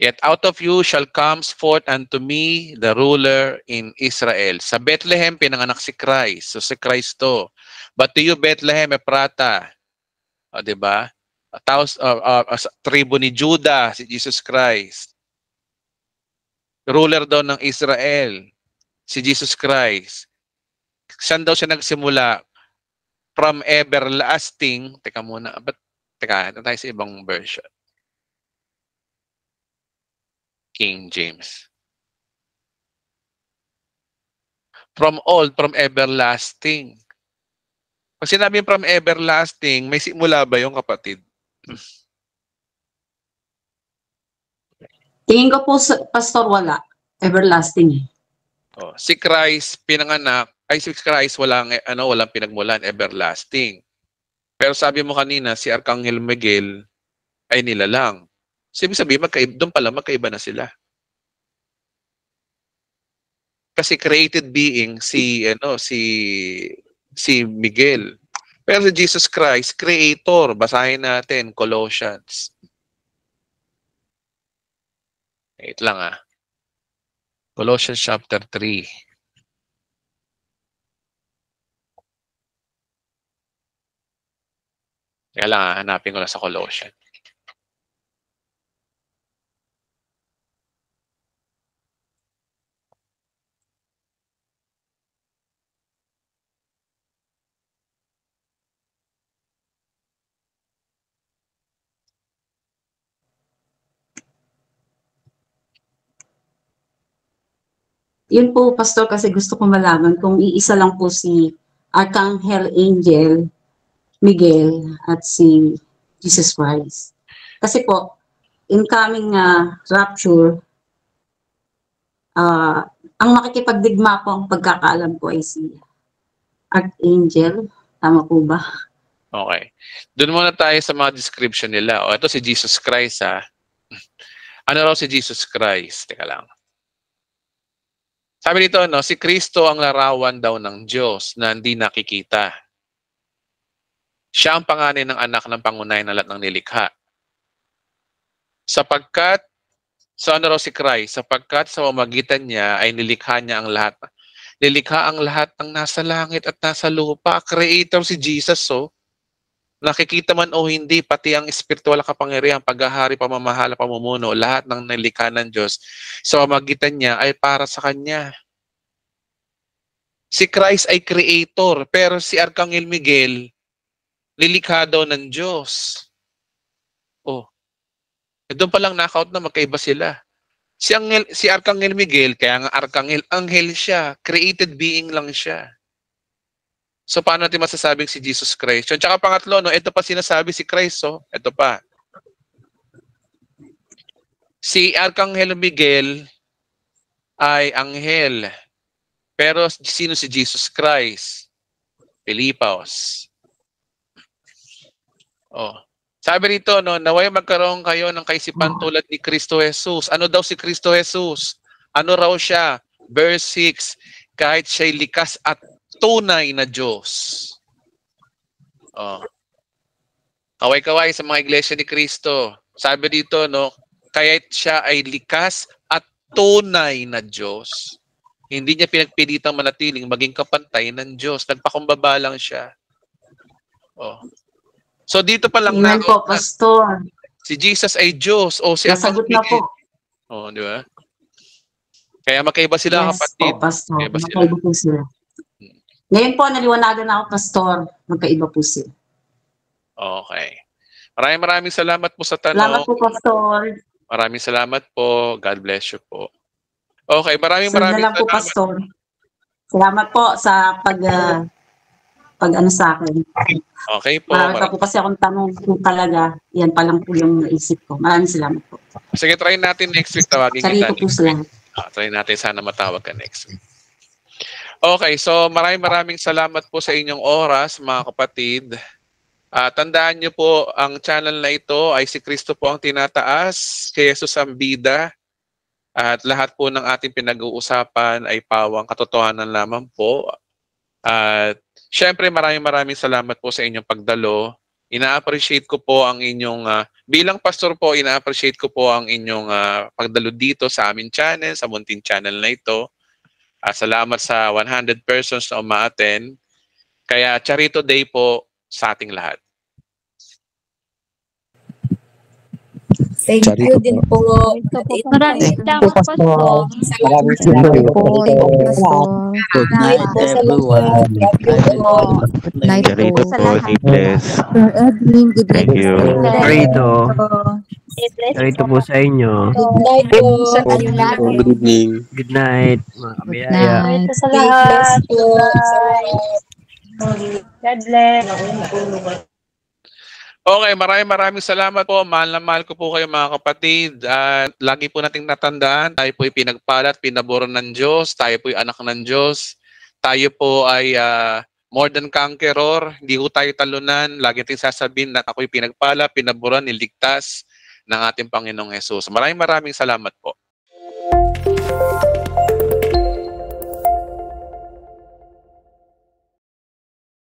Yet out of you shall comes forth unto me the ruler in Israel. Sa Bethlehem, pinanganak si Christ. So si Kristo. But to you, Bethlehem, Ephrata. Diba? Tribo ni Judah, si Jesus Christ. Ruler daw ng Israel, si Jesus Christ. Saan daw siya nagsimula? From everlasting. Teka muna. Teka, tayo sa ibang version. King James. From everlasting. Pag sinabi from everlasting, may simula ba yung kapatid? Tingin ko po, Pastor, wala. Everlasting eh. Si Christ pinanganak, si Christ walang pinagmulan, everlasting. Pero sabi mo kanina, si Arcangel Miguel ay nilalang. So, ibig sabihin, doon pala magkaiba na sila. Kasi created being si Miguel. Pero si Jesus Christ, creator. Basahin natin, Colossians. Wait lang Colossians chapter 3. Kaya lang, hanapin ko na sa Colossians. Yun po, Pastor, kasi gusto ko malaman kung iisa lang po si Archangel Angel Miguel at si Jesus Christ. Kasi po, incoming rapture, ang makikipagdigma po ang pagkakaalam ko ay si Archangel. Tama po ba? Okay. Doon muna tayo sa mga description nila. O, ito si Jesus Christ, ha? Ano raw si Jesus Christ? Teka lang. Sabi dito, no, si Kristo ang larawan daw ng Diyos na hindi nakikita. Siya ang panganay ng anak ng pangunay na lahat ng nilikha. Sapagkat, so ano raw si Christ? Sapagkat sa pamamagitan niya ay nilikha niya ang lahat. Nilikha ang lahat ng nasa langit at nasa lupa. Creator si Jesus, so. Nakikita man o hindi, pati ang spiritual na kapangyarihan, paghahari, pamamahala, pamumuno, lahat ng nilikha ng Diyos sa pamamagitan niya ay para sa Kanya. Si Christ ay creator, pero si Archangel Miguel, nilikha daw ng Diyos. Oh, doon pa lang knockout na magkaiba sila. Si Archangel Miguel, kaya nga Archangel, anghel siya, created being lang siya. So, paano natin masasabing si Jesus Christ? Yun. Tsaka pangatlo, no, ito pa sinasabi si Christ, so, ito pa. Si Archangel Miguel ay anghel. Pero sino si Jesus Christ? Pilipos. Oh. Sabi rito, no, naway magkaroon kayo ng kaisipan tulad ni Kristo Jesus. Ano daw si Kristo Jesus? Ano raw siya? Verse 6, kahit siya'y likas at tunay na Diyos. Oh. Kaway-kaway sa mga iglesia ni Kristo. Sabi dito, no, kahit siya ay likas at tunay na Diyos. Hindi niya pinagpilitang manatiling maging kapantay ng Diyos. Nagpakumbaba lang siya. Oh. So dito pa lang Amen po, Pastor. si Jesus ay Diyos o si Nasagot na po. Oh, di ba? Kaya magkaiba sila, Yes kapatid. po, Pastor. Magkaiba sila. Magkaiba po sila. Ngayon po, naliwanagan na ako, Pastor. Magkaiba po sila. Okay. Maraming salamat po sa tanong. Salamat po, Pastor. Maraming salamat po. God bless you po. Okay, maraming Sunod na lang po, salamat. Pastor. Salamat po sa pag ano sa akin. Okay po. Marami pa po kasi akong tanong kung talaga, yan pa lang po yung naisip ko. Maraming salamat po. Sige, try natin next week. Tawagin Sarito kita. po sila. Try natin sana matawag ka next week. Okay, so maraming salamat po sa inyong oras, mga kapatid. Tandaan niyo po, ang channel na ito ay si Kristo po ang tinataas, si Jesus ang bida, at lahat po ng ating pinag-uusapan ay pawang katotohanan lamang po. At syempre maraming salamat po sa inyong pagdalo. Ina-appreciate ko po ang inyong, bilang pastor po, ina-appreciate ko po ang inyong pagdalo dito sa aming channel, sa munting channel na ito. Salamat sa 100 persons na umaattend. Kaya Charito Day po sa ating lahat. Thank you din po. Maraming salamat, Pastor. Maraming salamat po. Good night, everyone. Night Charito po. po, stay blessed. Edwin, good Thank you. Rito. Rito po sa inyo. Good night po. Sa kayo lagi. Good evening. Good night, mga kabiyaya. Night. Ito sa lahat. God bless. Okay, maraming salamat po. Mahal na mahal ko po kayo, mga kapatid. At lagi po nating natandaan, tayo po ay pinagpalat, pinaboran ng Diyos. Tayo po ay anak ng Diyos. Tayo po ay more than conqueror. Hindi po tayo talunan. Lagi natin sasabihin na ako'y pinagpala, pinaboran, niligtas ng ating Panginoong Hesus. Maraming salamat po.